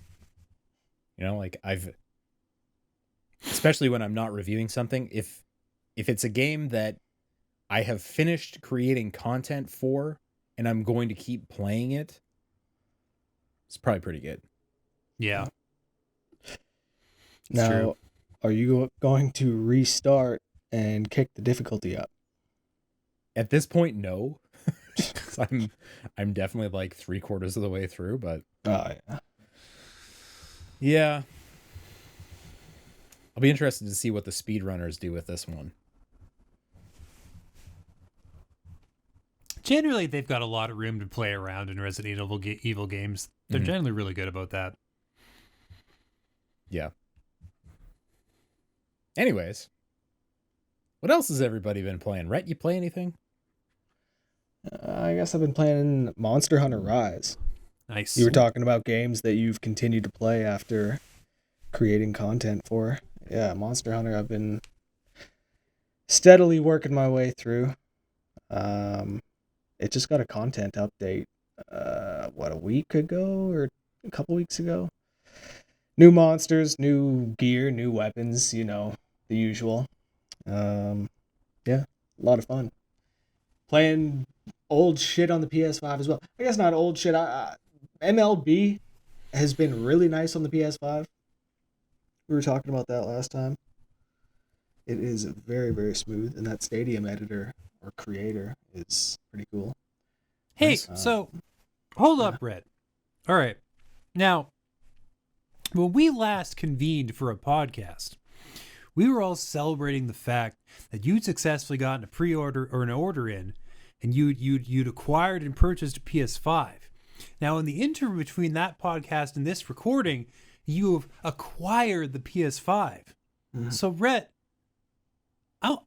Like especially when I'm not reviewing something, if it's a game that I have finished creating content for and I'm going to keep playing it, it's probably pretty good.
Yeah.
Now,
true.
Are you going to restart and kick the difficulty up?
At this point, no. I'm definitely like 3/4 of the way through, but yeah. I'll be interested to see what the speedrunners do with this one.
Generally, they've got a lot of room to play around in Resident Evil games. They're generally really good about that.
Yeah. Anyways, what else has everybody been playing? Rhett, you play anything?
I guess I've been playing Monster Hunter Rise.
Nice.
You were talking about games that you've continued to play after creating content for. Yeah, Monster Hunter, I've been steadily working my way through. It just got a content update, a week ago or a couple weeks ago. New monsters, new gear, new weapons, the usual. Yeah, a lot of fun. Playing old shit on the PS5 as well. I guess not old shit. MLB has been really nice on the PS5. We were talking about that last time. It is very, very smooth, and that Stadium editor or creator is pretty cool.
Hey, so hold up, Brett. All right. Now, when we last convened for a podcast, we were all celebrating the fact that you'd successfully gotten a pre-order or an order in, and you'd acquired and purchased a PS5. Now, in the interim between that podcast and this recording, you have acquired the PS5. Mm-hmm. So, Rhett, I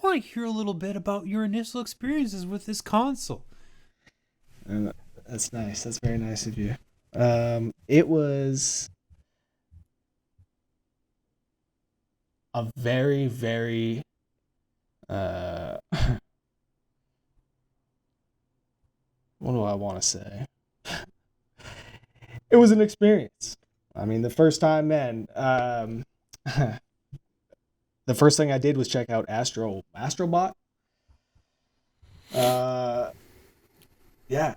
want to hear a little bit about your initial experiences with this console.
That's nice. That's very nice of you. It was a very, very what do I want to say? It was an experience. I mean, the first time, man, the first thing I did was check out Astrobot. Yeah.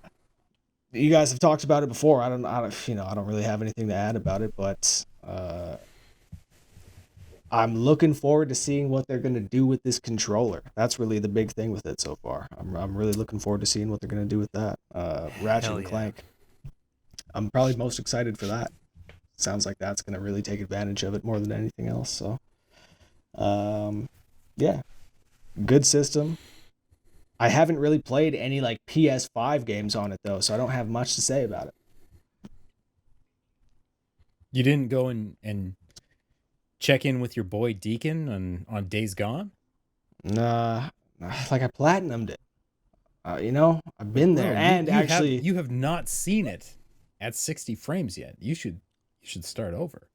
You guys have talked about it before. I don't really have anything to add about it, but I'm looking forward to seeing what they're going to do with this controller. That's really the big thing with it so far. I'm really looking forward to seeing what they're going to do with that. Ratchet
Hell
and
yeah.
Clank. I'm probably most excited for that. Sounds like that's going to really take advantage of it more than anything else. So, yeah, good system. I haven't really played any like PS5 games on it though, so I don't have much to say about it.
You didn't go and check in with your boy Deacon on Days Gone?
Nah, like I platinumed it. I've been there,
Bro,
and actually,
you have not seen it at 60 frames yet. You should start over.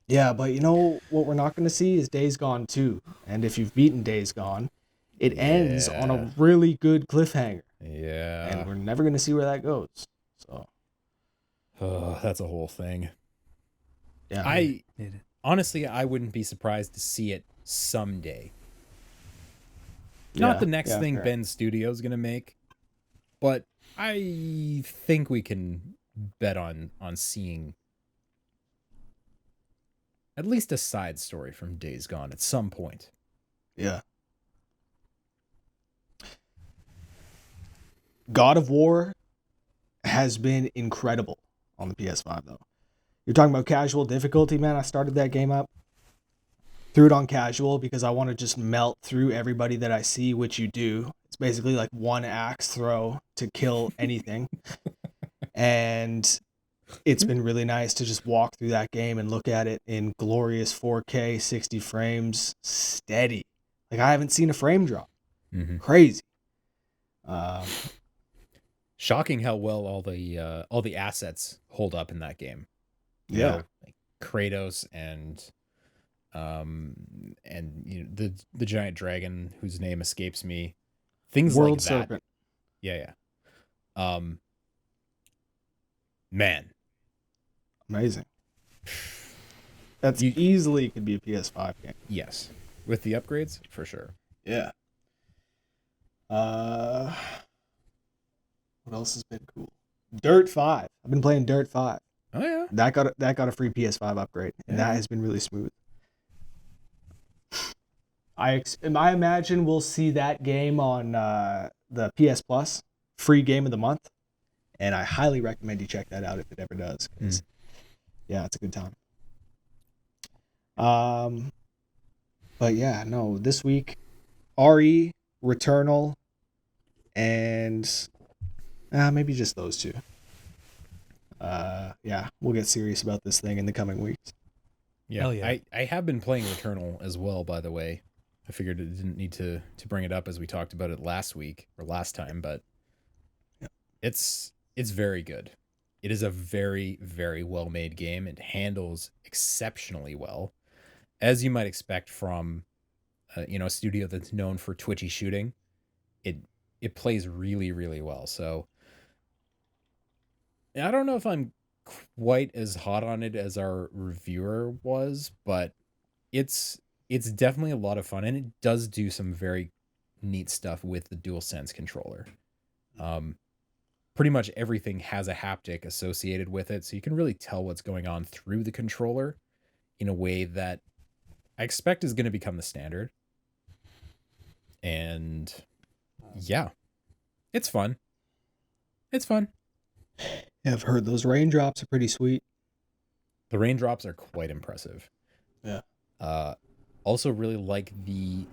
yeah, but you know what we're not going to see is Days Gone 2. And if you've beaten Days Gone, it ends on
Yeah.
a really good cliffhanger, and
Yeah.
we're never going to see where that goes. So,
Oh, that's a whole thing.
yeah,
I
It-
honestly, I wouldn't be surprised to see it someday.
yeah,
Not the next
yeah,
thing
fair.
Ben Studio's gonna make, but I think we can bet on seeing at least a side story from Days Gone at some point.
Yeah. God of War has been incredible on the PS5 though. You're talking about casual difficulty, man. I started that game up, threw it on casual because I want to just melt through everybody that I see, which you do. It's basically like one axe throw to kill anything. And it's been really nice to just walk through that game and look at it in glorious 4K, 60 frames, steady. Like I haven't seen a frame drop.
Mm-hmm.
Crazy.
Shocking how well all the assets hold up in that game. You
Yeah.
know, like Kratos and the giant dragon whose name escapes me. Things
World
like that.
Serpent.
Yeah. Man,
Amazing. That's
You-
easily could be a PS5 game.
yes. With the upgrades, for sure.
Yeah. What else has been cool? Dirt 5. I've been playing Dirt 5.
Oh yeah.
That got a free PS5 upgrade, and
Yeah.
that has been really smooth. I imagine we'll see that game on the PS Plus free game of the month, and I highly recommend you check that out if it ever does. 'Cause, yeah, it's a good time. But yeah, no, this week, RE, Returnal, and maybe just those two. Yeah, we'll get serious about this thing in the coming weeks.
Yeah.
Hell yeah.
I have been playing Returnal as well, by the way. I figured it didn't need to bring it up as we talked about it last week or last time, but
Yeah.
it's very good. It is a very, very well made game. It handles exceptionally well, as you might expect from a studio that's known for twitchy shooting. It plays really, really well. So I don't know if I'm quite as hot on it as our reviewer was, but it's definitely a lot of fun, and it does do some very neat stuff with the DualSense controller. Pretty much everything has a haptic associated with it, so you can really tell what's going on through the controller in a way that I expect is going to become the standard. And yeah, it's fun. It's fun.
Yeah, I've heard those raindrops are pretty sweet.
The raindrops are quite impressive.
Yeah.
Also really like the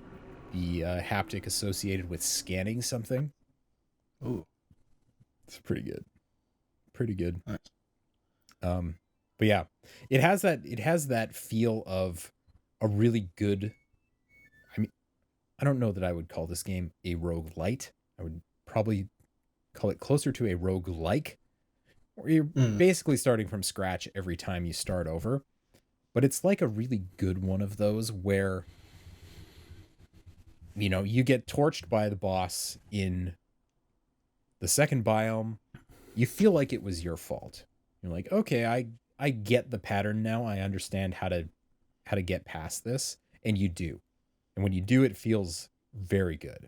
haptic associated with scanning something.
Ooh,
It's pretty good. Pretty good.
nice.
But yeah, it has that feel of a really good. I mean, I don't know that I would call this game a roguelite. I would probably call it closer to a roguelike, where you're basically starting from scratch every time you start over. But it's like a really good one of those where, you get torched by the boss in the second biome. You feel like it was your fault. You're like, okay, I get the pattern now. I understand how to get past this, and you do. And when you do, it feels very good.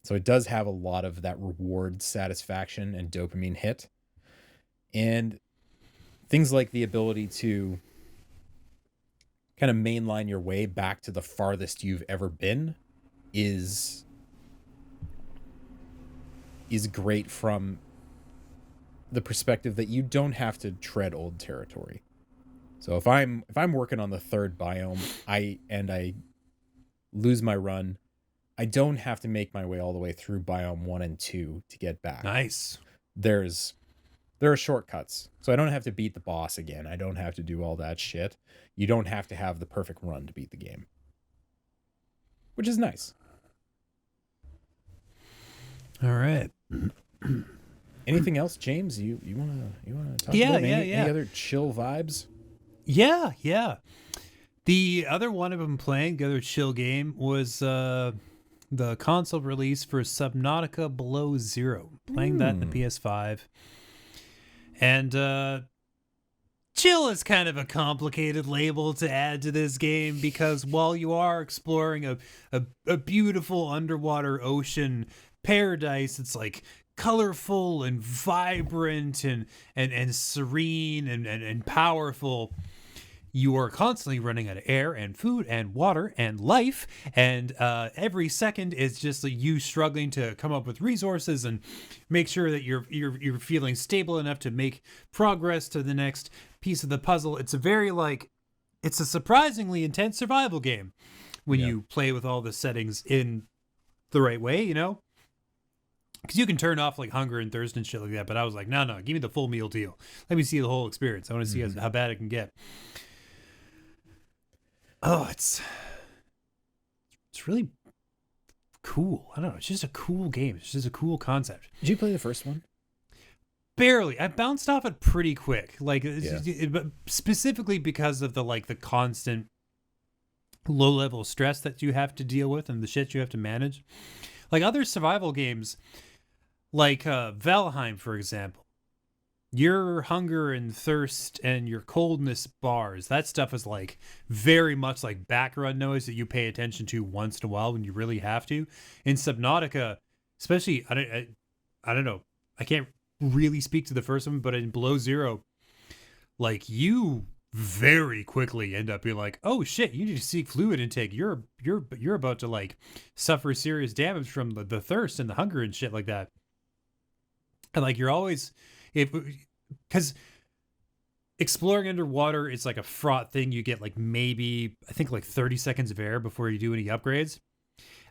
So it does have a lot of that reward satisfaction and dopamine hit. And things like the ability to kind of mainline your way back to the farthest you've ever been is great from the perspective that you don't have to tread old territory. So if I'm working on the third biome, I lose my run, I don't have to make my way all the way through biome 1 and 2 to get back.
Nice.
There are shortcuts. So I don't have to beat the boss again. I don't have to do all that shit. You don't have to have the perfect run to beat the game, which is nice.
All right.
Anything else, James? You wanna talk
Yeah,
about
yeah.
any other chill vibes?
Yeah. The other one I've been playing, the other chill game, was the console release for Subnautica Below Zero. Playing that in the PS5. And chill is kind of a complicated label to add to this game, because while you are exploring a beautiful underwater ocean paradise, it's like colorful and vibrant and serene and powerful, you are constantly running out of air and food and water and life, and every second is just like you struggling to come up with resources and make sure that you're feeling stable enough to make progress to the next piece of the puzzle. It's a surprisingly intense survival game when you play with all the settings in the right way, you know? Because you can turn off like hunger and thirst and shit like that, but I was like, no, give me the full meal deal. Let me see the whole experience. I want to see how bad it can get. Oh, it's really cool. I don't know. It's just a cool game. It's just a cool concept.
Did you play the first one?
Barely. I bounced off it pretty quick. Like, specifically because of the constant low level stress that you have to deal with and the shit you have to manage. Like other survival games, like Valheim, for example, your hunger and thirst and your coldness bars, that stuff is like very much like background noise that you pay attention to once in a while when you really have to. In Subnautica, especially, I don't know, I can't really speak to the first one, but in Below Zero, like you very quickly end up being like, oh shit, you need to seek fluid intake. You're about to like suffer serious damage from the thirst and the hunger and shit like that. And like you're always, because exploring underwater is like a fraught thing. You get like maybe I think like 30 seconds of air before you do any upgrades,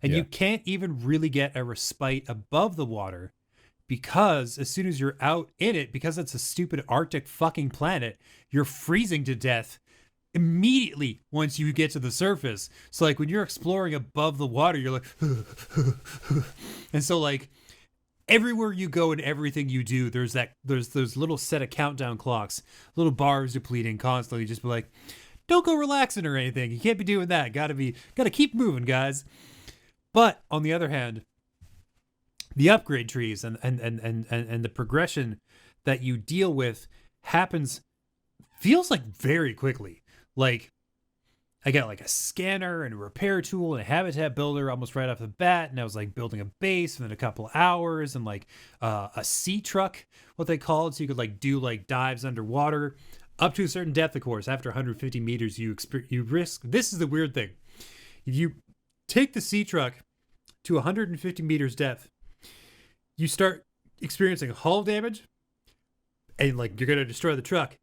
and you can't even really get a respite above the water, because as soon as you're out in it, because it's a stupid Arctic fucking planet, you're freezing to death immediately once you get to the surface. So like when you're exploring above the water, you're like and so like everywhere you go and everything you do, there's those little set of countdown clocks, little bars depleting constantly, just be like, don't go relaxing or anything. You can't be doing that. Gotta keep moving, guys. But on the other hand, the upgrade trees and the progression that you deal with feels like very quickly. Like I got like a scanner and a repair tool and a habitat builder almost right off the bat, and I was like building a base within a couple of hours, and like a sea truck, what they call it, so you could like do like dives underwater up to a certain depth. Of course, after 150 meters, you risk. This is the weird thing: if you take the sea truck to 150 meters depth, you start experiencing hull damage, and like you're gonna destroy the truck.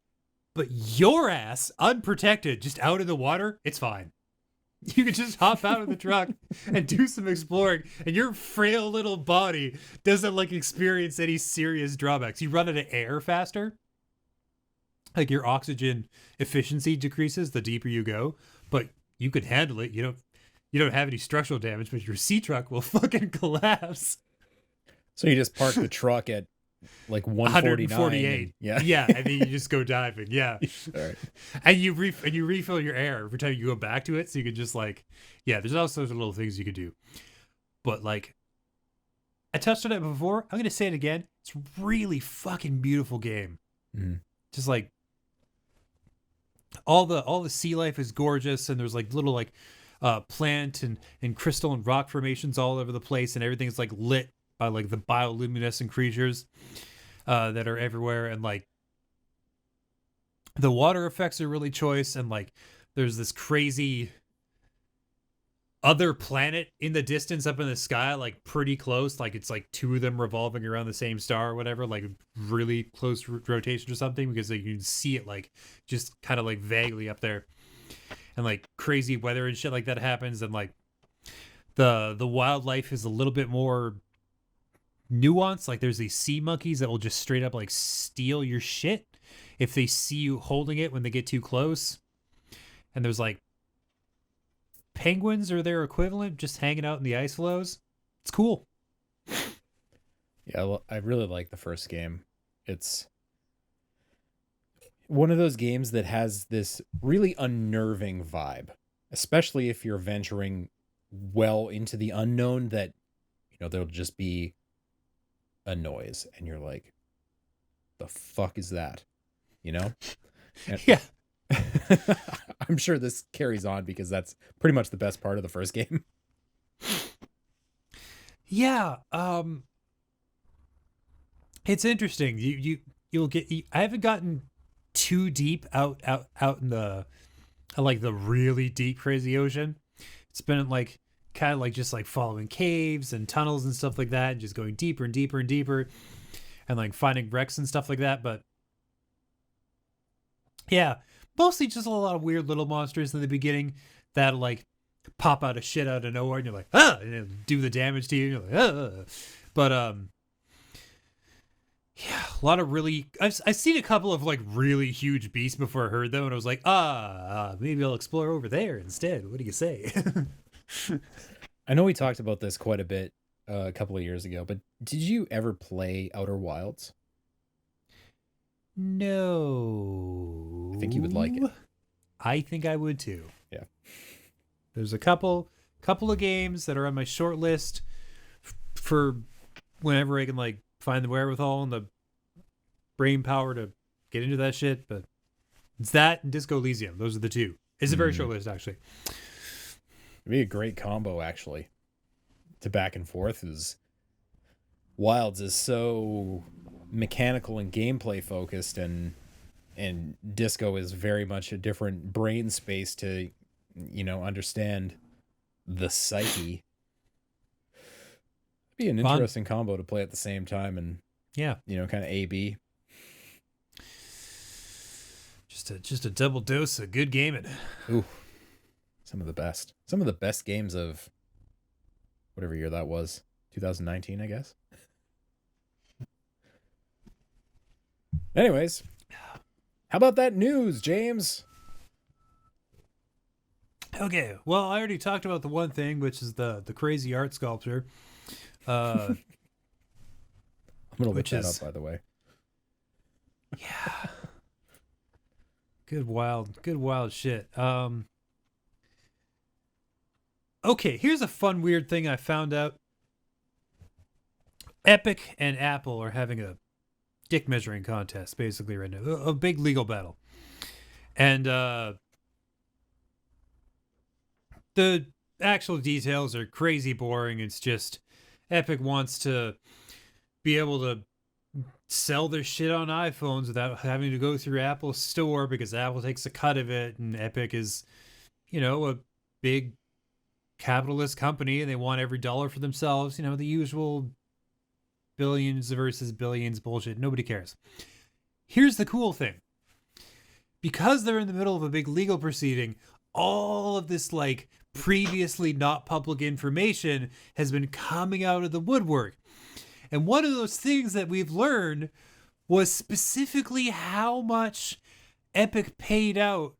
But your ass, unprotected, just out in the water, it's fine. You can just hop out of the truck and do some exploring, and your frail little body doesn't like experience any serious drawbacks. You run out of air faster. Like your oxygen efficiency decreases the deeper you go, but you could handle it. You don't have any structural damage, but your sea truck will fucking collapse.
So you just park the truck at like 148.
Yeah, and then you just go diving. Yeah.
All right.
And you refill your air every time you go back to it, so you can just like, there's all sorts of little things you could do. But like I touched on it before, I'm gonna say it again. It's a really fucking beautiful game.
Mm-hmm.
Just like all the sea life is gorgeous, and there's like little like plant and crystal and rock formations all over the place, and everything's like lit by like the bioluminescent creatures that are everywhere, and like the water effects are really choice, and like there's this crazy other planet in the distance up in the sky, like pretty close, like it's like two of them revolving around the same star or whatever, like really close rotation or something, because like, you can see it like just kind of like vaguely up there, and like crazy weather and shit like that happens, and like the wildlife is a little bit more nuanced. Like there's these sea monkeys that will just straight up like steal your shit if they see you holding it when they get too close, and there's like penguins or their equivalent just hanging out in the ice floes. It's cool.
Yeah, well, I really like the first game. It's one of those games that has this really unnerving vibe, especially if you're venturing well into the unknown, that, you know, there'll just be a noise and you're like, the fuck is that? You know? And
Yeah.
I'm sure this carries on because that's pretty much the best part of the first game.
Yeah. It's interesting. You'll get. I haven't gotten too deep out in the like the really deep crazy ocean. It's been like kind of like just like following caves and tunnels and stuff like that, and just going deeper and deeper and deeper, and like finding wrecks and stuff like that. But yeah, mostly just a lot of weird little monsters in the beginning that like pop out of shit out of nowhere, and you're like, ah, and do the damage to you. And you're like, ah. But yeah, a lot of really. I've seen a couple of like really huge beasts before I heard them, and I was like, maybe I'll explore over there instead. What do you say?
I know we talked about this quite a bit a couple of years ago, but did you ever play Outer Wilds?
No.
I think you would like it.
I think I would too.
Yeah.
There's a couple of games that are on my short list for whenever I can like find the wherewithal and the brain power to get into that shit, but it's that and Disco Elysium. Those are the two. It's a very short list, actually.
It'd be a great combo, actually, to back and forth. Is Wilds is so mechanical and gameplay focused, and Disco is very much a different brain space to, you know, understand the psyche. It'd be an interesting combo to play at the same time, and
yeah,
you know, kind of A/B.
Just a double dose of good gaming.
Ooh, some of the best games of whatever year that was, 2019, I guess. Anyways, how about that news, James?
Okay, well, I already talked about the one thing, which is the crazy art sculpture.
I'm gonna look that up, by the way.
Yeah. Good wild shit. Okay, here's a fun weird thing I found out. Epic and Apple are having a dick measuring contest basically right now. A big legal battle. And the actual details are crazy boring. It's just Epic wants to be able to sell their shit on iPhones without having to go through Apple's store, because Apple takes a cut of it, and Epic is, you know, a big capitalist company and they want every dollar for themselves. You know, the usual billions versus billions bullshit. Nobody cares. Here's the cool thing. Because they're in the middle of a big legal proceeding, all of this like previously not public information has been coming out of the woodwork. And one of those things that we've learned was specifically how much Epic paid out,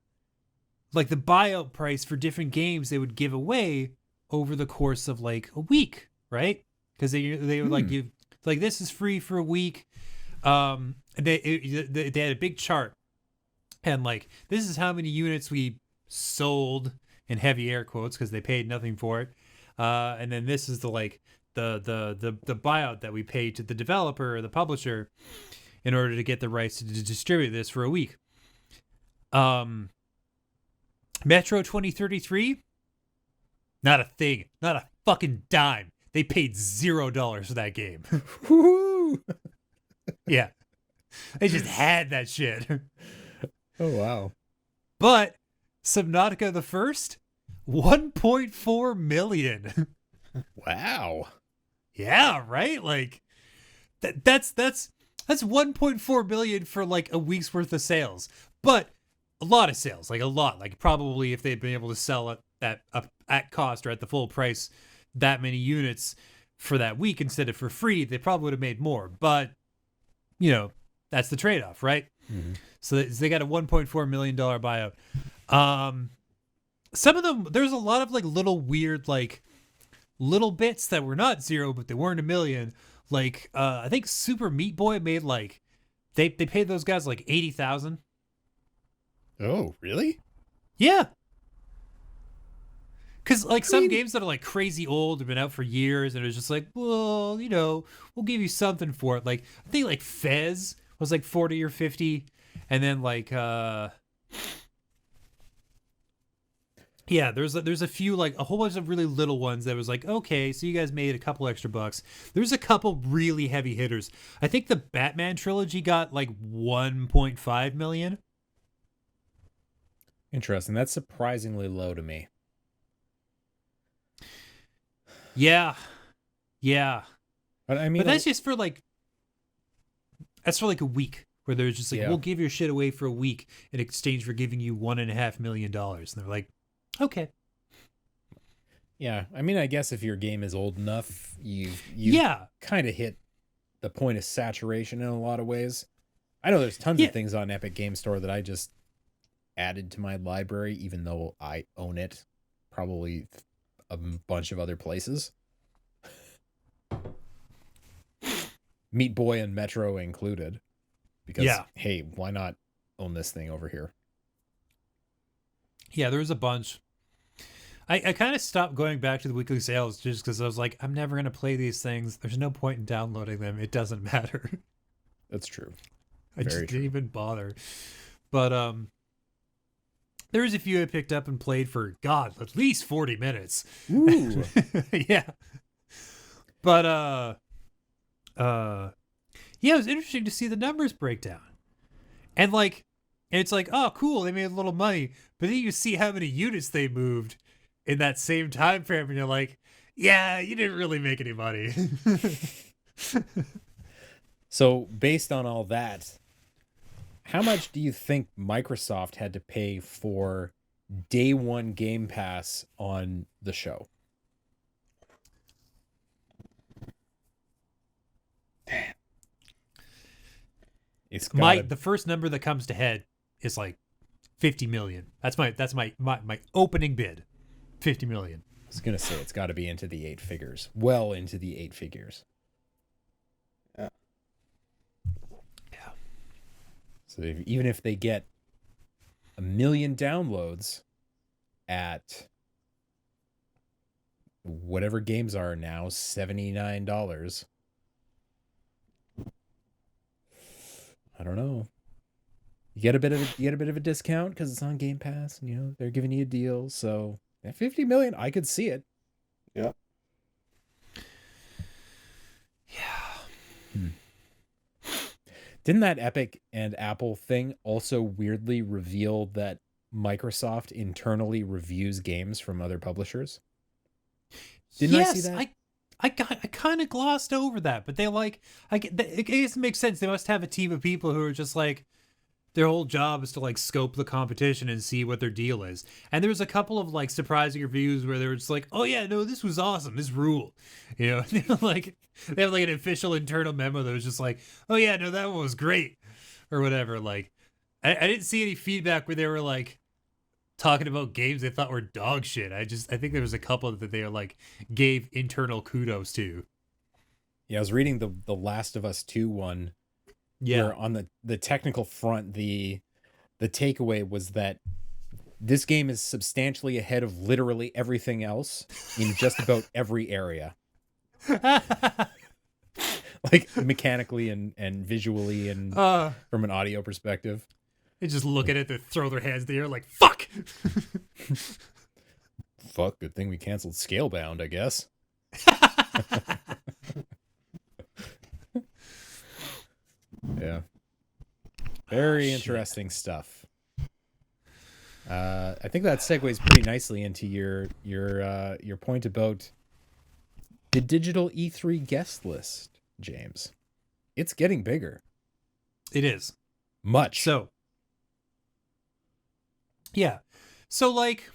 like the buyout price for different games they would give away over the course of like a week, right? Because they would like give, like, this is free for a week. They had a big chart, and like, this is how many units we sold, in heavy air quotes because they paid nothing for it. And then this is the like the buyout that we paid to the developer or the publisher in order to get the rights to distribute this for a week. Metro 2033, not a thing, not a fucking dime. They paid $0 for that game.
Woo!
Yeah, they just had that shit.
Oh wow!
But Subnautica the First, 1.4 million.
Wow.
Yeah, right? Like that's 1.4 million for like a week's worth of sales. But a lot of sales, like a lot. Like probably if they'd been able to sell it at cost or at the full price that many units for that week instead of for free, they probably would have made more. But you know, that's the trade-off, right?
Mm-hmm.
So they got a $1.4 million buyout. Some of them, there's a lot of like little weird like little bits that were not zero, but they weren't a million. Like I think Super Meat Boy made like they paid those guys like 80,000.
Oh, really?
Yeah. Because like some
mean-
games that are like crazy old have been out for years, and it's just like, well, you know, we'll give you something for it. Like I think like Fez was like 40 or 50, and then like yeah, there's a few like a whole bunch of really little ones that was like, okay, so you guys made a couple extra bucks. There's a couple really heavy hitters. I think the Batman trilogy got like 1.5 million.
Interesting. That's surprisingly low to me.
Yeah. Yeah.
But I mean,
But that's just for like that's for like a week where they're just like,
Yeah.
we'll give your shit away for a week in exchange for giving you $1.5 million. And they're like, okay.
yeah. I mean, I guess if your game is old enough, you
Yeah.
kind of hit the point of saturation in a lot of ways. I know there's tons
Yeah.
of things on Epic Game Store that I just added to my library, even though I own it probably a bunch of other places. Meat Boy and Metro included. Because,
Yeah.
hey, why not own this thing over here?
Yeah, there was a bunch. I kind of stopped going back to the weekly sales just because I was like, I'm never going to play these things. There's no point in downloading them. It doesn't matter.
That's true.
I
Very
just
true.
didn't even bother. But there was a few I picked up and played for, God, at least 40 minutes.
Ooh.
Yeah. But yeah, it was interesting to see the numbers break down. And like it's like, oh cool, they made a little money, but then you see how many units they moved in that same time frame and you're like, yeah, you didn't really make any money.
So, based on all that, how much do you think Microsoft had to pay for day one Game Pass on the show? It's gotta,
The first number that comes to head is like 50 million. That's my opening bid. 50 million.
I was gonna say it's got to be into the 8 figures, well into the 8 figures.
Yeah.
Yeah.
So even if they get 1 million downloads at whatever games are now $79. I don't know. You get a bit of a discount because it's on Game Pass, and, you know, they're giving you a deal. So at 50 million, I could see it.
Yeah.
Yeah.
Didn't that Epic and Apple thing also weirdly reveal that Microsoft internally reviews games from other publishers? Didn't I see that?
I kind of glossed over that, but I guess it makes sense. They must have a team of people who are just like, their whole job is to like scope the competition and see what their deal is. And there was a couple of like surprising reviews where they were just like, oh yeah, no, this was awesome, this ruled. You know, they have like an official internal memo that was just like, oh yeah, no, that one was great, or whatever. Like, I didn't see any feedback where they were like talking about games they thought were dog shit. I think there was a couple that they like gave internal kudos to.
Yeah, I was reading the Last of Us 2 one.
Yeah.
Where on the technical front, the takeaway was that this game is substantially ahead of literally everything else in just about every area. Like mechanically and visually and from an audio perspective.
They just look at it, they throw their hands in the air like, fuck!
Fuck, good thing we canceled Scalebound, I guess. Yeah. Very interesting stuff. I think that segues pretty nicely into your point about the digital E3 guest list, James. It's getting bigger.
It is.
Much.
So, yeah. So, like,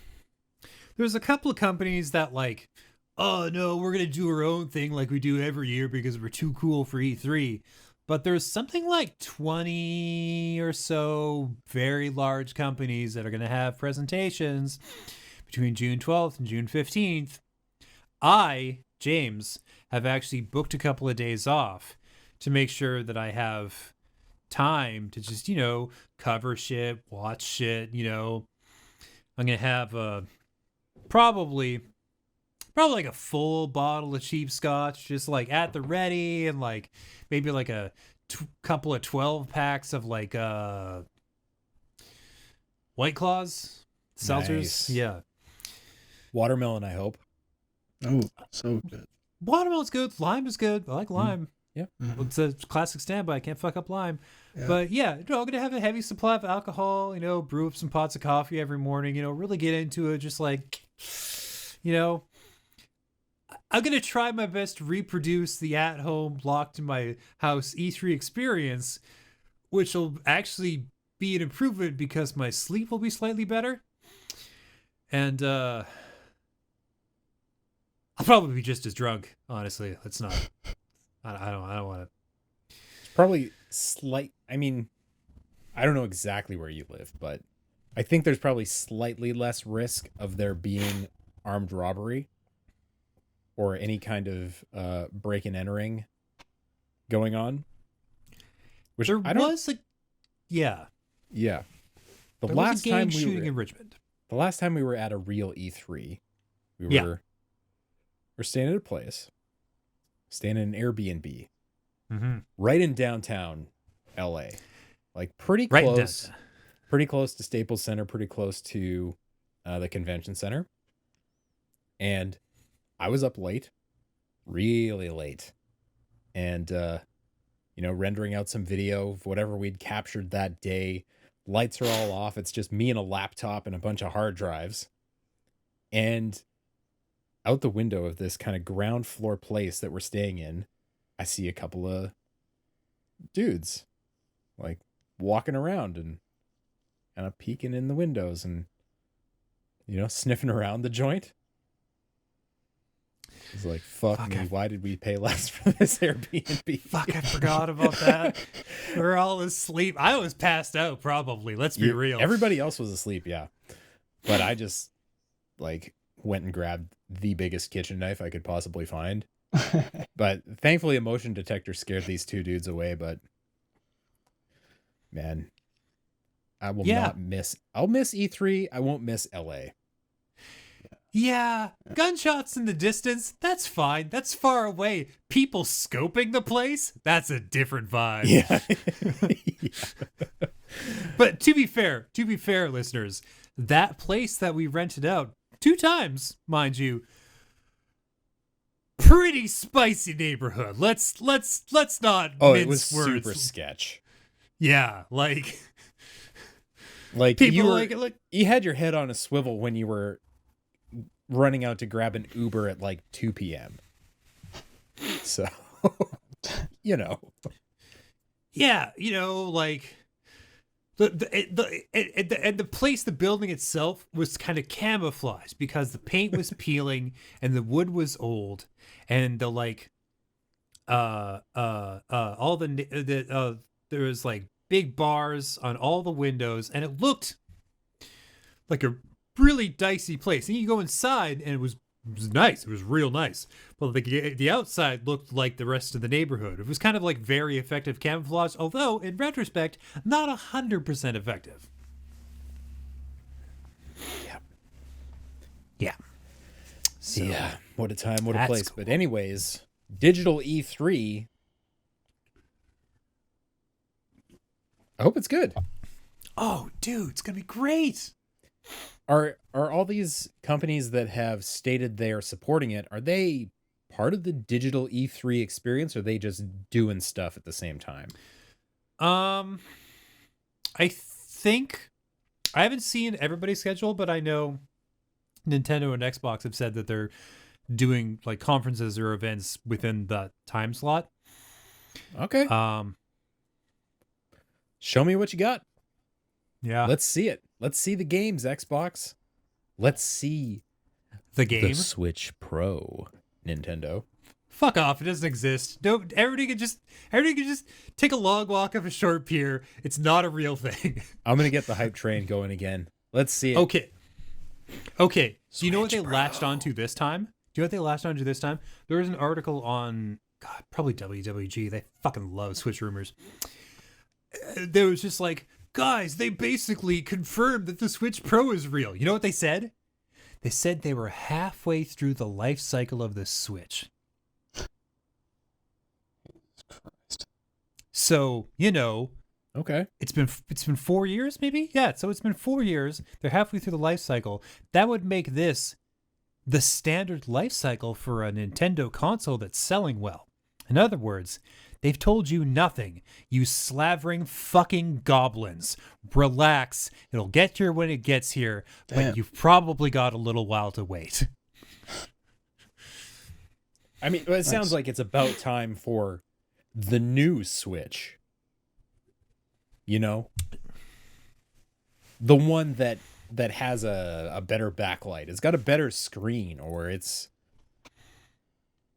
there's a couple of companies that, like, oh, no, we're going to do our own thing like we do every year because we're too cool for E3. But there's something like 20 or so very large companies that are going to have presentations between June 12th and June 15th. I, James, have actually booked a couple of days off to make sure that I have time to just, cover shit, watch shit, I'm going to have probably like a full bottle of cheap scotch just like at the ready, and like maybe like a couple of 12 packs of like White Claws, seltzers.
Nice.
Yeah.
Watermelon, I hope.
Oh, so good.
Watermelon's good. Lime is good. I like lime.
Yep.
It's a classic standby. I can't fuck up lime.
Yeah.
But yeah, I'm going to have a heavy supply of alcohol, brew up some pots of coffee every morning, really get into it. Just like, I'm going to try my best to reproduce the at-home, locked in my house E3 experience, which will actually be an improvement because my sleep will be slightly better. And I'll probably be just as drunk, honestly. Let's not. I don't want to.
It's probably I mean, I don't know exactly where you live, but I think there's probably slightly less risk of there being armed robbery or any kind of break and entering going on. Which
There
I don't.
was a, yeah.
Yeah. The
There was
last
a gang
time we
shooting
were
in Richmond.
the last time we were at a real E3,
Yeah.
we're staying at a place, staying in an Airbnb,
Mm-hmm.
right in downtown LA, like pretty
Right in
close,
downtown.
pretty close to Staples Center, pretty close to the convention center. And I was up late, really late, and rendering out some video of whatever we'd captured that day. Lights are all off. It's just me and a laptop and a bunch of hard drives. And out the window of this kind of ground floor place that we're staying in, I see a couple of dudes like walking around and kind of peeking in the windows and, sniffing around the joint. It's like, fuck me, why did we pay less for this Airbnb?
Fuck, I forgot about that. We're all asleep. I was passed out, probably. Let's be real.
Everybody else was asleep, yeah. But I just, went and grabbed the biggest kitchen knife I could possibly find. But thankfully, a motion detector scared these two dudes away, but man, I will not miss. I'll miss E3. I won't miss LA.
Yeah, gunshots in the distance, that's fine. That's far away. People scoping the place, that's a different vibe.
Yeah.
But to be fair, listeners, that place that we rented out 2 times, mind you, pretty spicy neighborhood. Let's not
Oh,
mince
it was
words.
super sketch.
Yeah, like
people
you were,
you had your head on a swivel when you were running out to grab an Uber at 2 p.m. So,
yeah, the place, the building itself was kind of camouflaged because the paint was peeling and the wood was old, and the all the there was big bars on all the windows, and it looked like a really dicey place. And you go inside and it was nice. It was real nice. But the outside looked like the rest of the neighborhood. It was kind of very effective camouflage, although in retrospect, not 100% effective.
Yeah.
Yeah. So,
yeah. What a time, what a
that's
place.
cool.
But anyways, digital E3. I hope it's good.
Oh, dude, it's going to be great.
Are all these companies that have stated they are supporting it, are they part of the digital E3 experience, or are they just doing stuff at the same time?
I think I haven't seen everybody's schedule, but I know Nintendo and Xbox have said that they're doing like conferences or events within the time slot.
Okay. Show me what you got.
Yeah.
Let's see it. Let's see the games, Xbox. Let's see
The game.
the Switch Pro, Nintendo.
Fuck off! It doesn't exist. No, everybody can just take a long walk up a short pier. It's not a real thing.
I'm gonna get the hype train going again. Let's see it.
Okay. Do you know what they
Switch
latched
Pro.
onto this time? There was an article on probably WWG. They fucking love Switch rumors. There was just like, guys, they basically confirmed that the Switch Pro is real. You know what they said? They said they were halfway through the life cycle of the Switch.
Christ.
So,
Okay.
it's been 4 years, maybe? Yeah, so it's been 4 years. They're halfway through the life cycle. That would make this the standard life cycle for a Nintendo console that's selling well. In other words, they've told you nothing, you slavering fucking goblins. Relax. It'll get here when it gets here,
Damn.
but you've probably got a little while to wait.
I mean, it sounds like it's about time for the new Switch. You know? The one that has a better backlight. It's got a better screen, or it's,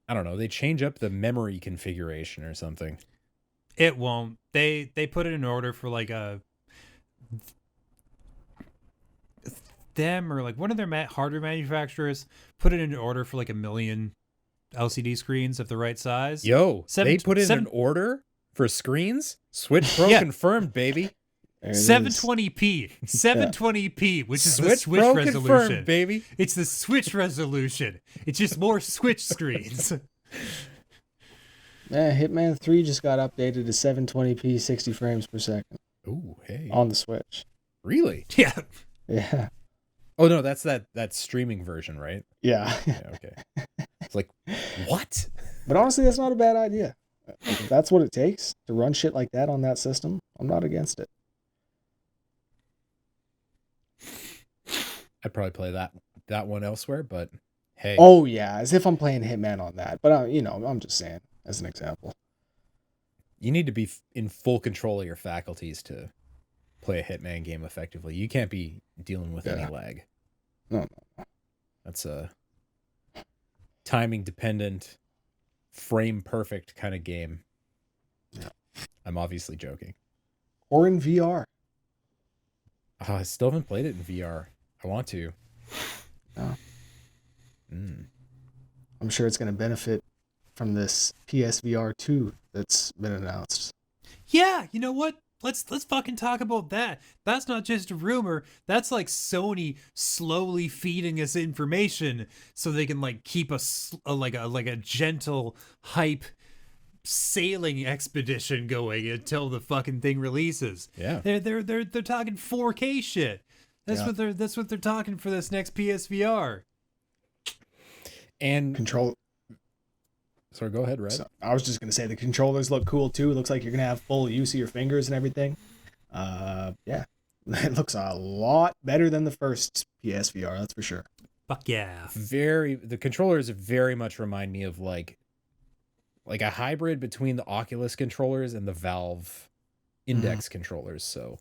I don't know, they change up the memory configuration or something.
It won't. They put it in order for like them or like one of their hardware manufacturers put it in order for like 1 million LCD screens of the right size.
Yo,
Seven-
they put in
seven-
an order for screens? Switch Pro
Yeah.
confirmed, baby.
There it is.
720p, 720p, which is the
Switch
Switch
Pro
resolution.
confirmed, baby.
It's the Switch resolution. It's just more Switch screens.
Yeah, Hitman 3 just got updated to 720p 60 frames per second
Ooh, hey.
on the Switch.
Really?
Yeah.
Yeah.
Oh no, that's that streaming version, right?
Yeah.
Yeah, okay. It's like, what?
But honestly, that's not a bad idea. If that's what it takes to run shit like that on that system, I'm not against it.
I'd probably play that one elsewhere, but hey.
Oh yeah, as if I'm playing Hitman on that. But I'm just saying as an example.
You need to be in full control of your faculties to play a Hitman game effectively. You can't be dealing with any
Yeah.
lag.
No.
That's a timing dependent, frame perfect kind of game.
Yeah.
I'm obviously joking.
Or in VR.
I still haven't played it in VR. I want to.
No.
Mm.
I'm sure it's going to benefit from this PSVR 2 that's been announced.
Yeah, you know what? Let's fucking talk about that. That's not just a rumor. That's like Sony slowly feeding us information so they can like keep us like a gentle hype sailing expedition going until the fucking thing releases.
Yeah.
They're talking 4K shit. That's
Yeah.
what they're talking for this next PSVR.
And
Control.
sorry, go ahead, Red.
So, I was just going to say the controllers look cool too. It looks like you're going to have full use of your fingers and everything. Yeah. It looks a lot better than the first PSVR, that's for sure.
Fuck yeah.
The controllers very much remind me of like a hybrid between the Oculus controllers and the Valve Index controllers. So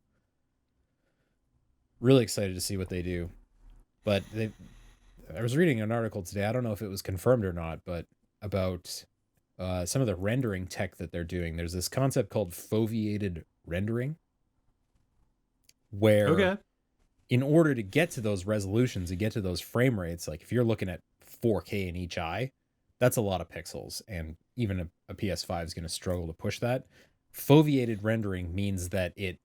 really excited to see what they do. But I was reading an article today. I don't know if it was confirmed or not, but about some of the rendering tech that they're doing. There's this concept called foveated rendering, where
Okay.
in order to get to those resolutions and get to those frame rates, like if you're looking at 4K in each eye, that's a lot of pixels, and even a PS5 is going to struggle to push that. Foveated rendering means that it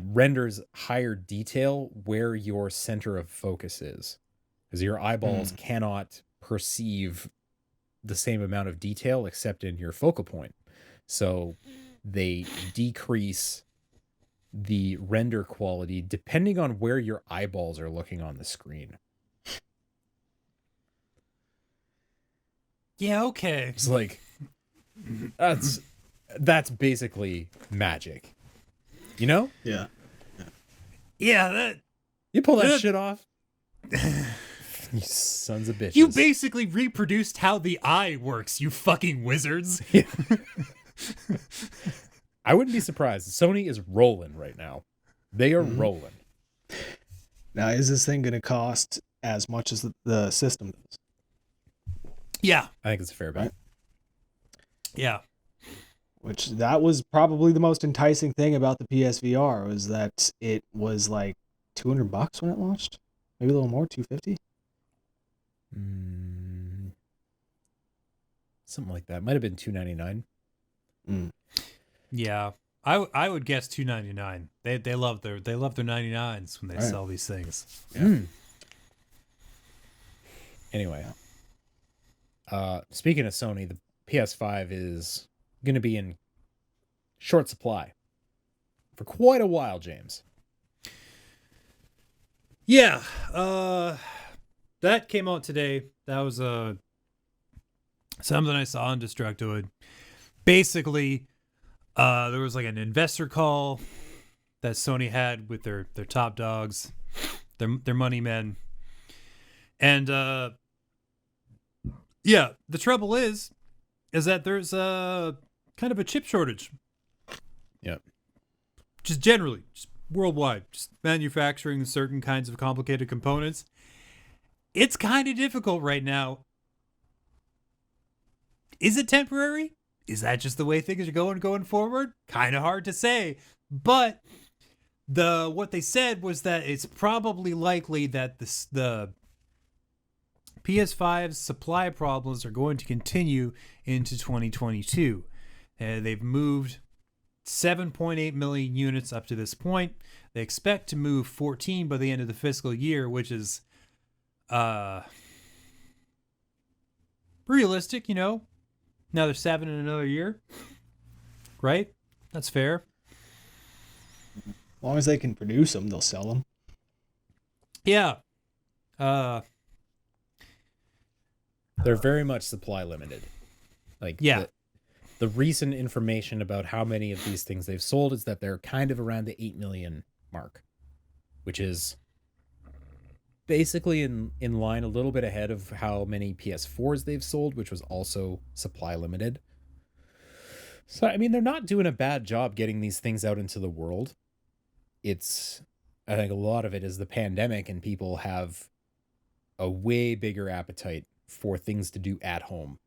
renders higher detail where your center of focus is, because your eyeballs cannot perceive the same amount of detail except in your focal point. So they decrease the render quality depending on where your eyeballs are looking on the screen.
Yeah, okay.
It's like that's basically magic. You know?
Yeah.
Yeah,
You pull that
that-
shit off? You sons of bitches.
you basically reproduced how the eye works, you fucking wizards.
I wouldn't be surprised. Sony is rolling right now. They are
Mhm.
rolling.
Now, is this thing going to cost as much as the system does?
Yeah,
I think it's a fair bet.
Right.
yeah.
Which that was probably the most enticing thing about the PSVR was that it was like $200 when it launched, maybe a little more, 250.
Something like that. Might have been $299.
Yeah, I would guess $299. They love their 99s when they
Right.
sell these things.
Anyway, speaking of Sony, the PS5 is going to be in short supply for quite a while, James.
Yeah, that came out today. That was something I saw on Destructoid. Basically, there was like an investor call that Sony had with their top dogs, their money men, and yeah, the trouble is that there's a kind of a chip shortage.
Yep.
Just generally, just worldwide, just manufacturing certain kinds of complicated components. It's kind of difficult right now. Is it temporary? Is that just the way things are going forward? Kind of hard to say. But what they said was that it's probably likely that the PS5's supply problems are going to continue into 2022. They've moved 7.8 million units up to this point. They expect to move 14 by the end of the fiscal year, which is realistic, you know. Another 7 in another year. Right? That's fair.
As long as they can produce them, they'll sell them.
Yeah.
They're very much supply limited. Like,
Yeah.
The recent information about how many of these things they've sold is that they're kind of around the 8 million mark, which is basically in line a little bit ahead of how many PS4s they've sold, which was also supply limited. So, I mean, they're not doing a bad job getting these things out into the world. I think a lot of it is the pandemic, and people have a way bigger appetite for things to do at home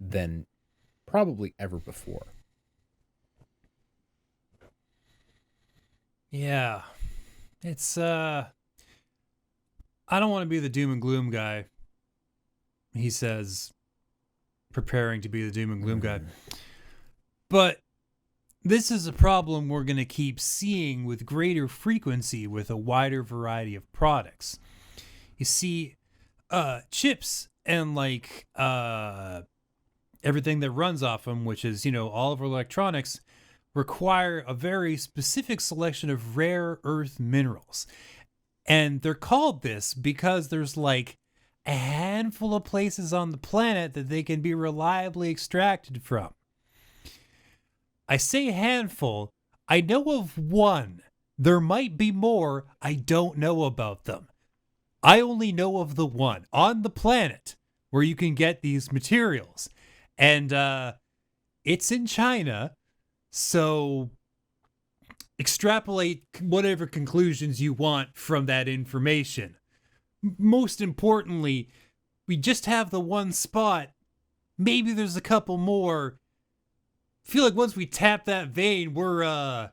than probably ever before.
Yeah. It's I don't want to be the doom and gloom guy. He says, preparing to be the doom and gloom guy. But this is a problem we're going to keep seeing with greater frequency with a wider variety of products. You see, chips and like everything that runs off them, which is, you know, all of our electronics, require a very specific selection of rare earth minerals. And they're called this because there's like a handful of places on the planet that they can be reliably extracted from. I say handful. I know of one. There might be more. I don't know about them. I only know of the one on the planet where you can get these materials. And it's in China. So extrapolate whatever conclusions you want from that information. Most importantly, we just have the one spot. Maybe there's a couple more. I feel like once we tap that vein, we're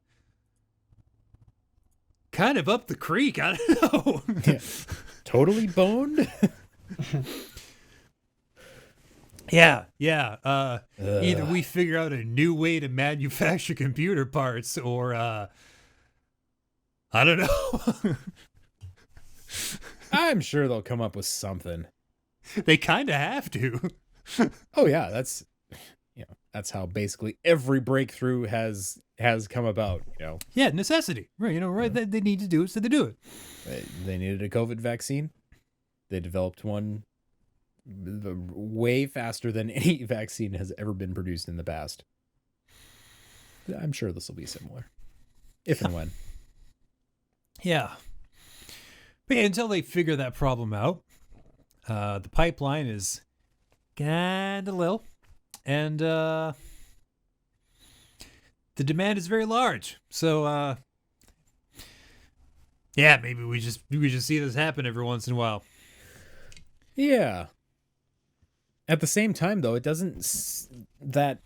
kind of up the creek. I don't know.
Yeah. Totally boned?
Yeah. Either we figure out a new way to manufacture computer parts, or I don't know.
I'm sure they'll come up with something.
They kind of have to.
Oh yeah, that's how basically every breakthrough has come about, you know.
Yeah, necessity. Right, right. They need to do it, so they do it.
They needed a COVID vaccine. They developed one way faster than any vaccine has ever been produced in the past. I'm sure this will be similar. If and when.
Yeah. But yeah, until they figure that problem out, the pipeline is kind of low, and the demand is very large. So, yeah, maybe we just see this happen every once in a while.
Yeah. At the same time, though, it doesn't that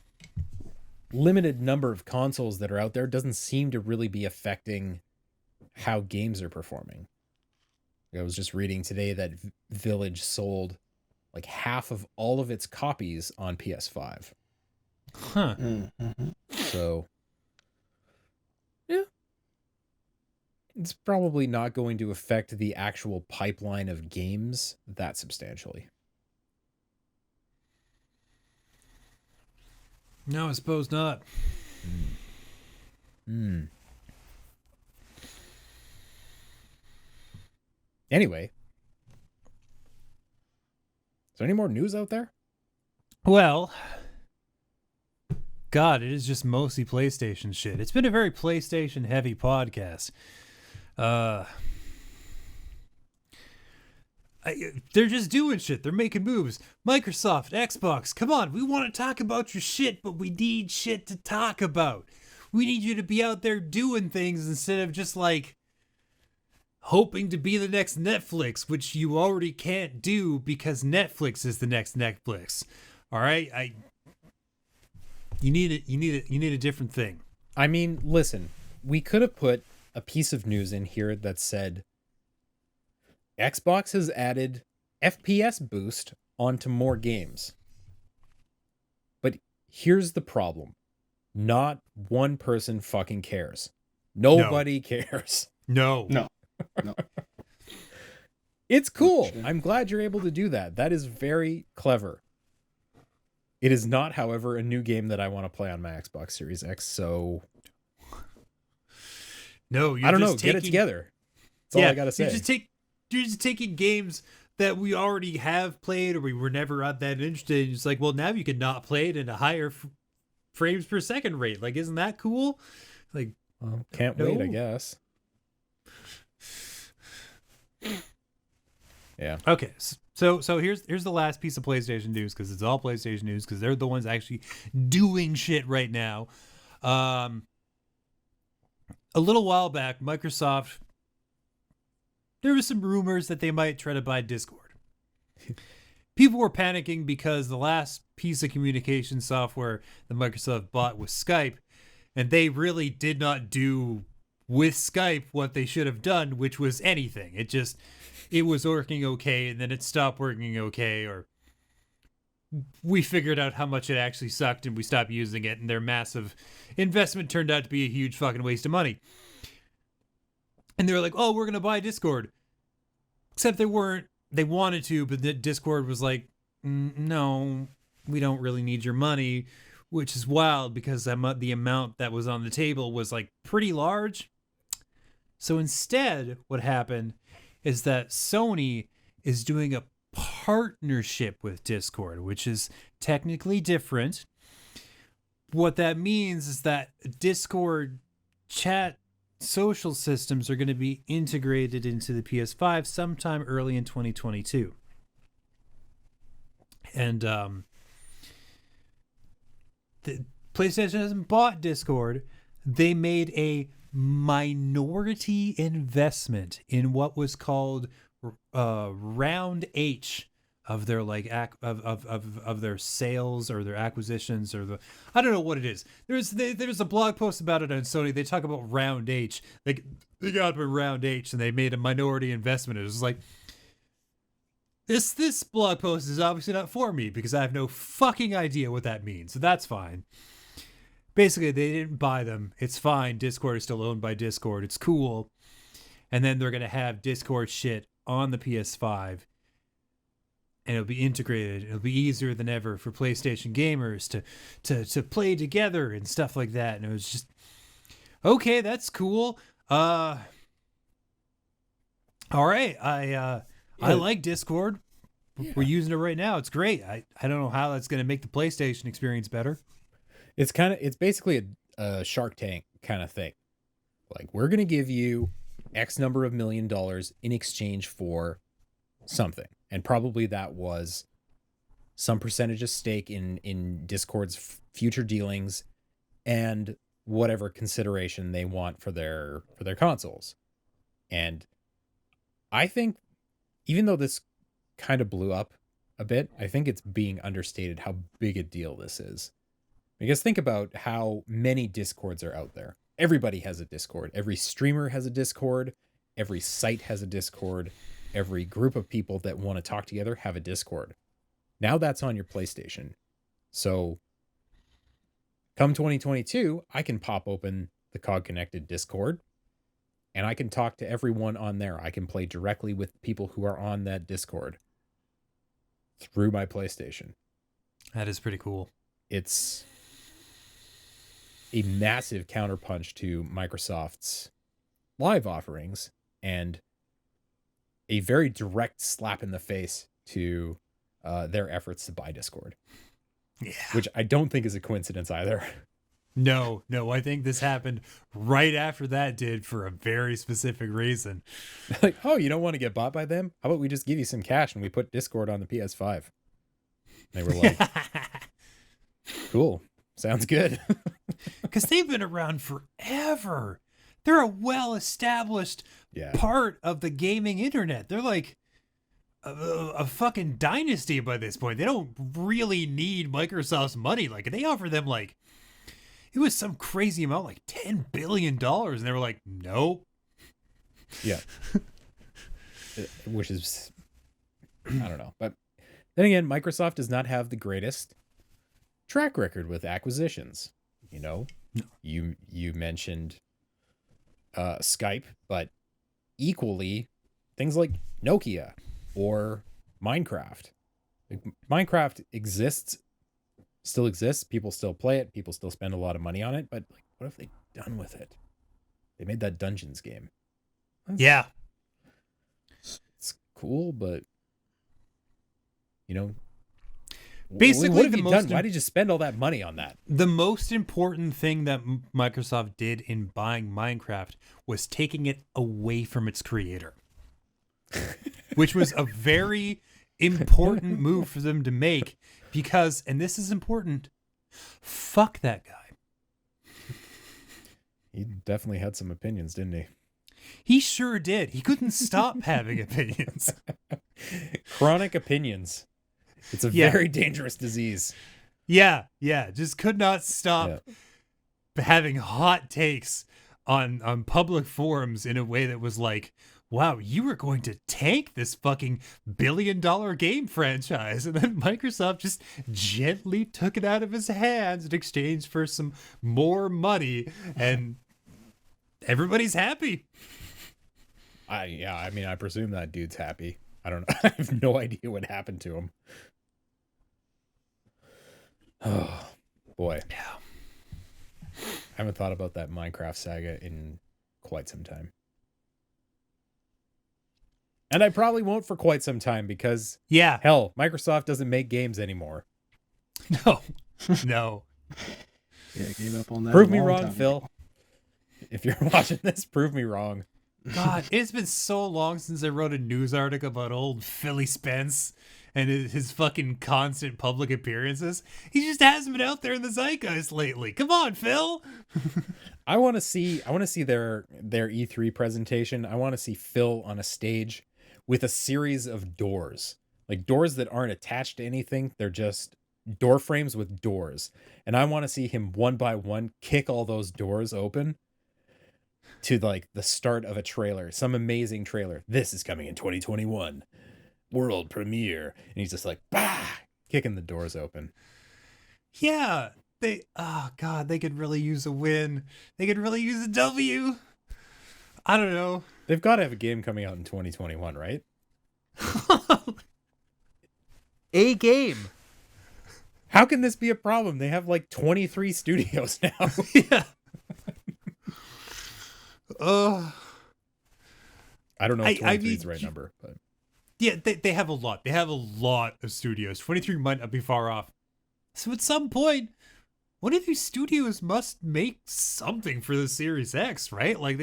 limited number of consoles that are out there doesn't seem to really be affecting how games are performing. I was just reading today that Village sold like half of all of its copies on PS5.
Huh.
Mm-hmm.
So, yeah. It's probably not going to affect the actual pipeline of games that substantially.
No, I suppose not.
Anyway, is there any more news out there?
Well, God, it is just mostly PlayStation shit. It's been a very PlayStation heavy podcast. They're just doing shit. They're making moves. Microsoft, Xbox, come on. We want to talk about your shit, but we need shit to talk about. We need you to be out there doing things instead of just like hoping to be the next Netflix, which you already can't do because Netflix is the next Netflix. All right, you need a different thing.
I mean, listen, we could have put a piece of news in here that said Xbox has added FPS boost onto more games. But here's the problem. Not one person fucking cares. Nobody cares.
No.
It's cool. I'm glad you're able to do that. That is very clever. It is not, however, a new game that I want to play on my Xbox Series X, so
no,
I don't know. Get it together. That's all I gotta say.
You're just taking games that we already have played or we were never that interested in. It's like, well, now you can not play it in a higher frames per second rate. Like, isn't that cool? Like,
well, can't wait, I guess. Yeah.
Okay. So here's the last piece of PlayStation news, because it's all PlayStation news, because they're the ones actually doing shit right now. A little while back, Microsoft, there was some rumors that they might try to buy Discord. People were panicking because the last piece of communication software that Microsoft bought was Skype, and they really did not do with Skype what they should have done, which was anything. It was working okay, and then it stopped working okay, or we figured out how much it actually sucked and we stopped using it, and their massive investment turned out to be a huge fucking waste of money. And they were like, oh, we're going to buy Discord. Except they wanted to, but the Discord was like, no, we don't really need your money, which is wild because the amount that was on the table was like pretty large. So instead, what happened is that Sony is doing a partnership with Discord, which is technically different. What that means is that Discord chat social systems are going to be integrated into the PS5 sometime early in 2022. And the PlayStation hasn't bought Discord. They made a minority investment in what was called round H of their of their sales or their acquisitions, or I don't know what it is. There's a blog post about it on Sony. They talk about round H. They got up at round H and they made a minority investment. It was like, this blog post is obviously not for me because I have no fucking idea what that means. So that's fine. Basically, they didn't buy them. It's fine. Discord is still owned by Discord. It's cool. And then they're going to have Discord shit on the PS5. And it'll be integrated. It'll be easier than ever for PlayStation gamers to play together and stuff like that. And it was just, okay, that's cool. All right. I like Discord. Yeah. We're using it right now. It's great. I don't know how that's going to make the PlayStation experience better.
It's basically a Shark Tank kind of thing. Like, we're going to give you X number of $1 million in exchange for something. And probably that was some percentage of stake in Discord's future dealings and whatever consideration they want for their consoles. And I think even though this kind of blew up a bit, I think it's being understated how big a deal this is. Because think about how many Discords are out there. Everybody has a Discord. Every streamer has a Discord. Every site has a Discord. Every group of people that want to talk together have a Discord. Now that's on your PlayStation. So come 2022, I can pop open the COG Connected Discord and I can talk to everyone on there. I can play directly with people who are on that Discord through my PlayStation.
That is pretty cool.
It's a massive counterpunch to Microsoft's live offerings and a very direct slap in the face to their efforts to buy Discord.
Yeah.
Which I don't think is a coincidence either.
No, I think this happened right after that did for a very specific reason.
Like, oh, you don't want to get bought by them? How about we just give you some cash and we put Discord on the PS5? They were like, cool. Sounds good.
Because they've been around forever. They're a well-established part of the gaming internet. They're like a fucking dynasty by this point. They don't really need Microsoft's money. Like, they offer them like, it was some crazy amount, like $10 billion. And they were like, nope.
Yeah. Which is, I don't know. But then again, Microsoft does not have the greatest track record with acquisitions. You know, you mentioned Skype, but equally things like Nokia or Minecraft. Like, Minecraft still exists. People still play it. People still spend a lot of money on it. But like, what have they done with it? They made that Dungeons game.
Yeah.
It's cool, but you know,
basically,
what have you done? Why did you spend all that money on that?
The most important thing that Microsoft did in buying Minecraft was taking it away from its creator, which was a very important move for them to make because, and this is important, fuck that guy.
He definitely had some opinions, didn't he?
He sure did. He couldn't stop having opinions.
Chronic opinions. It's a very dangerous disease.
Yeah. Just could not stop having hot takes on public forums in a way that was like, wow, you were going to tank this fucking $1 billion game franchise. And then Microsoft just gently took it out of his hands in exchange for some more money. And everybody's happy.
I mean, I presume that dude's happy. I don't know. I have no idea what happened to him. Oh, boy.
Yeah.
I haven't thought about that Minecraft saga in quite some time. And I probably won't for quite some time because, hell, Microsoft doesn't make games anymore.
No.
Yeah, gave up on that.
Prove me wrong, Phil. If you're watching this, prove me wrong.
God, it's been so long since I wrote a news article about old Philly Spence and his fucking constant public appearances. He just hasn't been out there in the zeitgeist lately. Come on, Phil.
I want to see their E3 presentation. I want to see Phil on a stage with a series of doors. Like doors that aren't attached to anything. They're just door frames with doors. And I want to see him one by one kick all those doors open to like the start of a trailer, some amazing trailer. This is coming in 2021, world premiere, and he's just like, bah, kicking the doors open.
Yeah, they could really use a win. They could really use a W. I don't know.
They've got to have a game coming out in 2021, right?
A game.
How can this be a problem? They have like 23 studios now.
Yeah.
I don't know if 23 is the right number, but
yeah, they have a lot. They have a lot of studios. 23 might not be far off. So at some point, one of these studios must make something for the Series X, right? Like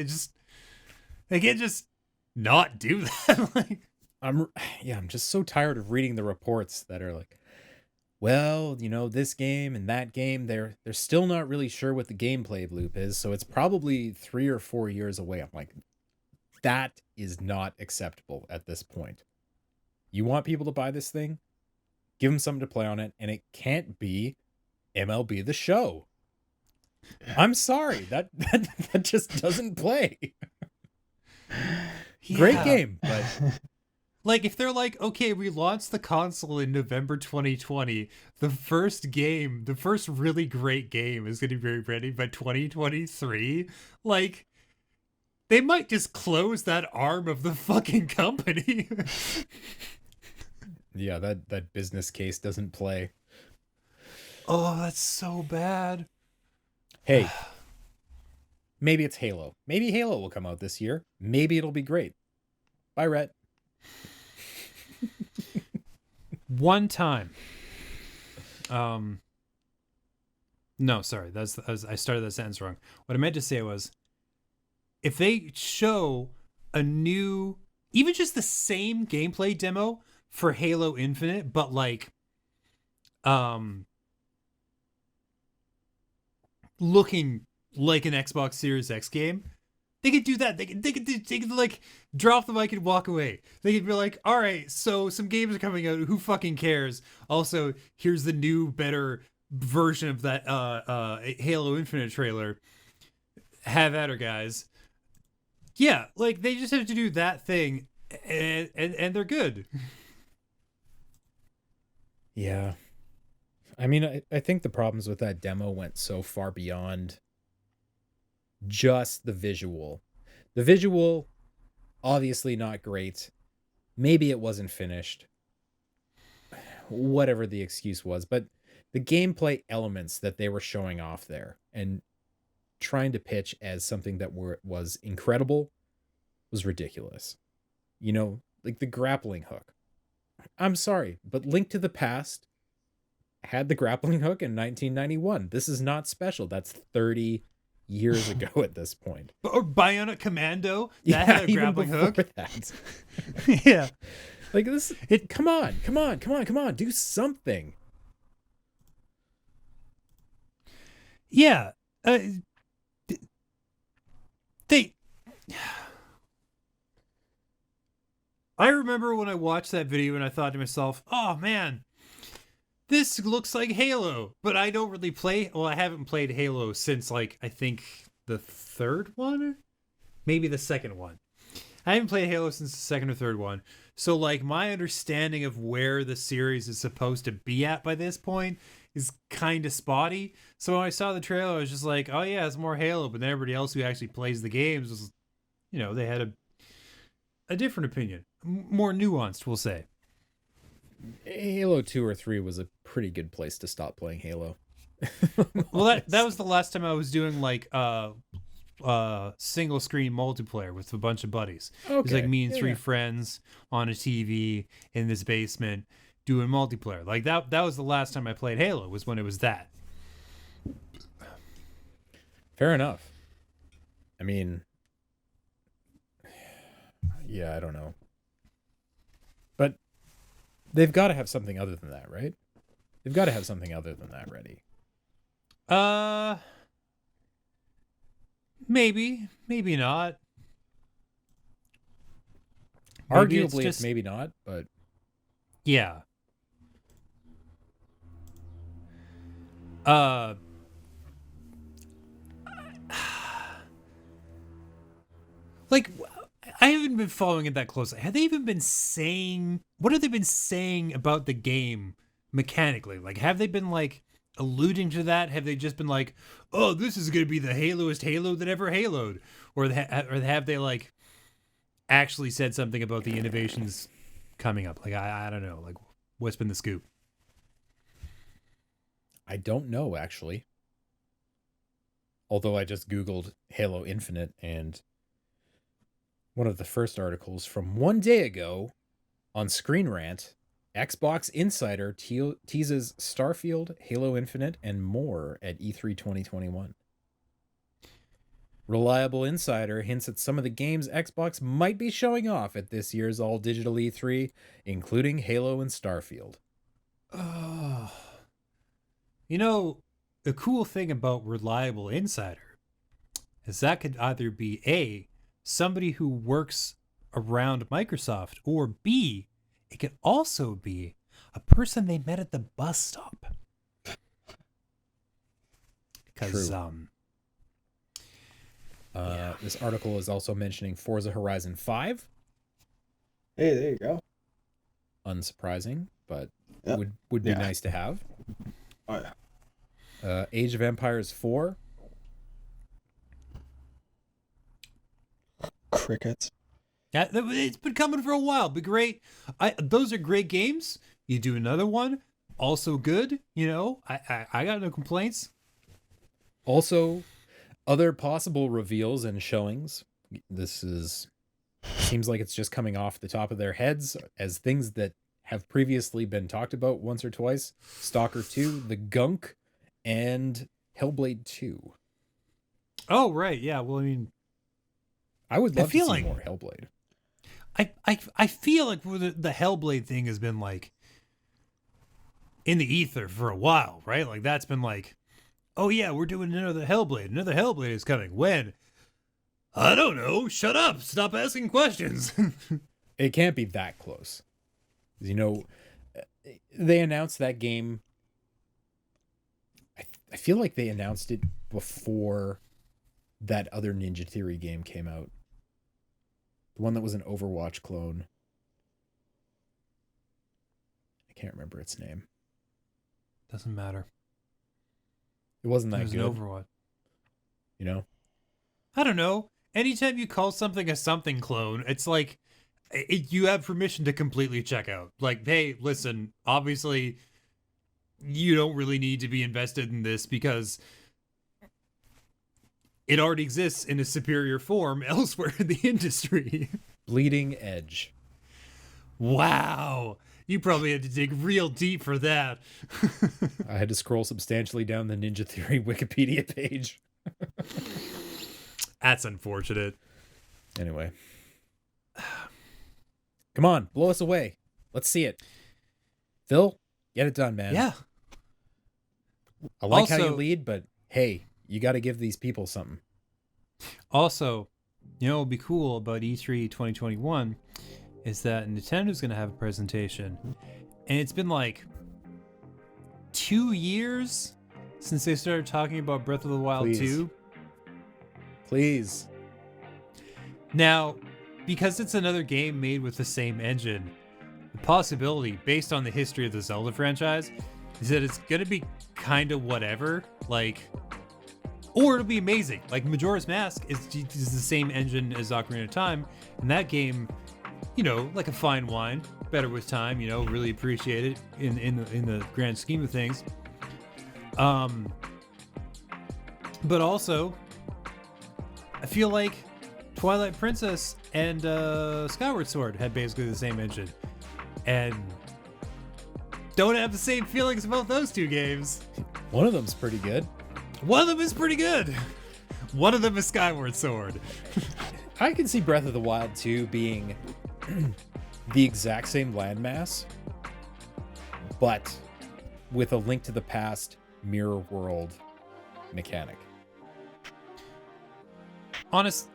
They can't just not do that. Like,
I'm just so tired of reading the reports that are like, well, this game and that game, they're still not really sure what the gameplay loop is, so it's probably 3 or 4 years away. I'm like, that is not acceptable at this point. You want people to buy this thing? Give them something to play on it, and it can't be MLB The Show. I'm sorry, that just doesn't play. Great
yeah.
game, but
Like, if they're like, okay, we launched the console in November 2020, the first really great game is going to be ready by 2023, like, they might just close that arm of the fucking company.
yeah, that business case doesn't play.
Oh, that's so bad.
Hey, maybe it's Halo. Maybe Halo will come out this year. Maybe it'll be great. Bye, Rhett.
One time. No, sorry. I started that sentence wrong. What I meant to say was, if they show a new, even just the same gameplay demo for Halo Infinite, but like, looking like an Xbox Series X game, they could do that. They could like drop the mic and walk away. They could be like, all right, so some games are coming out. Who fucking cares? Also, here's the new, better version of that Halo Infinite trailer. Have at her, guys. Yeah, like they just have to do that thing, and they're good.
Yeah. I mean, I think the problems with that demo went so far beyond just the visual. The visual, obviously not great. Maybe it wasn't finished. Whatever the excuse was. But the gameplay elements that they were showing off there and trying to pitch as something that was incredible was ridiculous. Like the grappling hook. I'm sorry, but Link to the Past had the grappling hook in 1991. This is not special. That's 30 years ago at this point.
Or Bionic Commando, that had a grappling hook.
That.
Yeah.
Like this, come on, do something.
Yeah. I remember when I watched that video and I thought to myself, oh man, this looks like Halo, but I don't really play. Well, I haven't played Halo since, like, I think the third one, maybe the second one. I haven't played Halo since the second or third one. So, like, my understanding of where the series is supposed to be at by this point is kind of spotty. So when I saw the trailer, I was just like, oh yeah, it's more Halo. But then everybody else who actually plays the games was, they had a different opinion. More nuanced, we'll say.
Halo 2 or 3 was a pretty good place to stop playing Halo.
Well, that was the last time I was doing like single screen multiplayer with a bunch of buddies.
Okay.
It was like me and three friends on a TV in this basement doing multiplayer. Like that was the last time I played Halo, was when it was that.
Fair enough. I mean, yeah, I don't know. But they've got to have something other than that, right? They've got to have something other than that ready.
Maybe not.
Maybe arguably, it's maybe not, but
yeah. Like, I haven't been following it that closely. Have they even been saying, what have they been saying about the game mechanically? Like, have they been like alluding to that? Have they just been like, oh, this is going to be the Haloest Halo that ever Haloed? Or have they like actually said something about the innovations coming up? Like, I don't know. Like, what's been the scoop?
I don't know, actually. Although I just Googled Halo Infinite, and one of the first articles from one day ago on Screen Rant, Xbox Insider teases Starfield, Halo Infinite, and more at E3 2021. Reliable Insider hints at some of the games Xbox might be showing off at this year's all-digital E3, including Halo and Starfield.
Oh. You know, the cool thing about Reliable Insider is that could either be A, somebody who works around Microsoft, or B, it could also be a person they met at the bus stop. Because,
True. This article is also mentioning Forza Horizon 5.
Hey, there you go.
Unsurprising, but
Yep.
would be
Yeah.
nice to have.
Oh, yeah.
Age of Empires 4.
Crickets.
yeah, it's been coming for a while. Be great. Those are great games. You do another one, also good. You know, I got no complaints.
Also, other possible reveals and showings. Seems like it's just coming off the top of their heads as things that have previously been talked about once or twice. Stalker 2, The Gunk, and Hellblade 2.
Oh, right. Yeah. Well, I mean,
I would love to
feel
see
like-
more Hellblade.
I feel like the Hellblade thing has been like in the ether for a while, right? Like that's been like, oh yeah, we're doing another Hellblade. Another Hellblade is coming. When? I don't know. Shut up. Stop asking questions.
It can't be that close. You know, they announced that game. I feel like they announced it before that other Ninja Theory game came out. The one that was an Overwatch clone. I can't remember its name.
Doesn't matter.
It wasn't
It
that
was
good.
an Overwatch.
You know?
I don't know. Anytime you call something a something clone, it's like you have permission to completely check out. Like, hey, listen, obviously you don't really need to be invested in this because it already exists in a superior form elsewhere in the industry.
Bleeding Edge.
Wow. You probably had to dig real deep for that.
I had to scroll substantially down the Ninja Theory Wikipedia page.
That's unfortunate.
Anyway. Come on, blow us away. Let's see it. Phil, get it done, man.
Yeah.
I like how you
Also-
lead, but hey, you got to give these people something.
Also, you know what would be cool about E3 2021 is that Nintendo's going to have a presentation. And it's been like 2 years since they started talking about Breath of the Wild
Please.
2.
Please.
Now, because it's another game made with the same engine, the possibility, based on the history of the Zelda franchise, is that it's going to be kind of whatever. Like, or it'll be amazing. Like Majora's Mask is the same engine as Ocarina of Time, and that game, you know, like a fine wine, better with time. You know, really appreciate it in the grand scheme of things. But also, I feel like Twilight Princess and Skyward Sword had basically the same engine, and don't have the same feelings about those two games.
One of them's pretty good.
One of them is pretty good. One of them is Skyward Sword.
I can see Breath of the Wild 2 being the exact same landmass, but with a Link to the Past mirror world mechanic.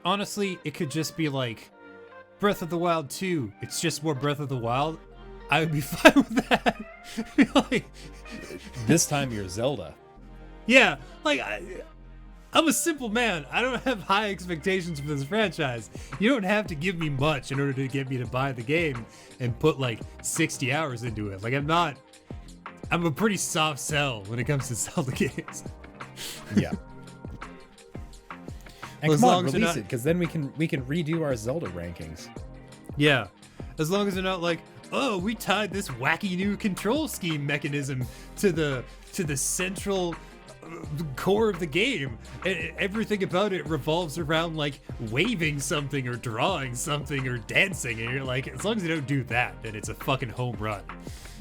Honestly, it could just be like Breath of the Wild 2. It's just more Breath of the Wild. I would be fine with that. Like,
This time you're Zelda.
yeah, like I'm a simple man. I don't have high expectations for this franchise. You don't have to give me much in order to get me to buy the game and put like 60 hours into it. Like I'm a pretty soft sell when it comes to Zelda games.
Yeah. And
Well, as
come on,
long as you're
release
not-
it, because then we can redo our Zelda rankings.
Yeah, as long as they're not like, oh, we tied this wacky new control scheme mechanism to the central core of the game. Everything about it revolves around like waving something or drawing something or dancing, and you're like, as long as they don't do that, then it's a fucking home run.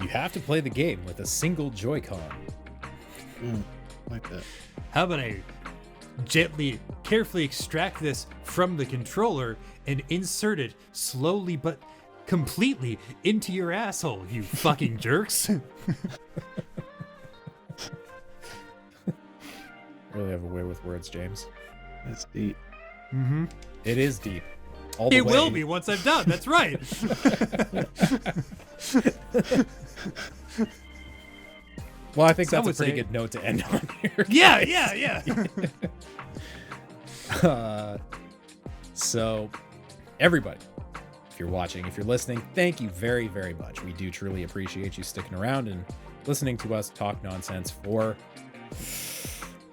You have to play the game with a single Joy-Con.
Like that.
How about a gently, carefully extract this from the controller and insert it slowly but completely into your asshole, you fucking jerks.
Really have a way with words, James.
That's deep.
Mm-hmm.
It is deep. All the
It
way.
will be once I'm done. That's right.
Well, I think
Some
that's a
would
pretty
say-
good note to end on here.
Yeah.
So, everybody, if you're watching, if you're listening, thank you very, very much. We do truly appreciate you sticking around and listening to us talk nonsense for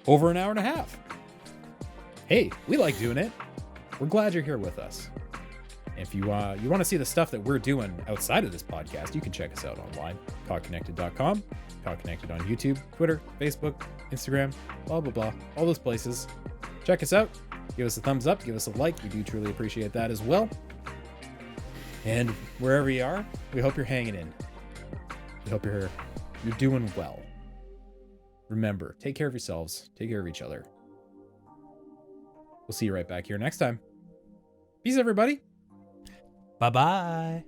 over an hour and a half. Hey, we like doing it. We're glad you're here with us. If you want to see the stuff that we're doing outside of this podcast, you can check us out online, cogconnected.com, Cogconnected on YouTube, Twitter, Facebook, Instagram, blah, blah, blah, all those places. Check us out. Give us a thumbs up. Give us a like. We do truly appreciate that as well. And wherever you are, we hope you're hanging in. We hope you're doing well. Remember, take care of yourselves. Take care of each other. We'll see you right back here next time. Peace, everybody.
Bye-bye.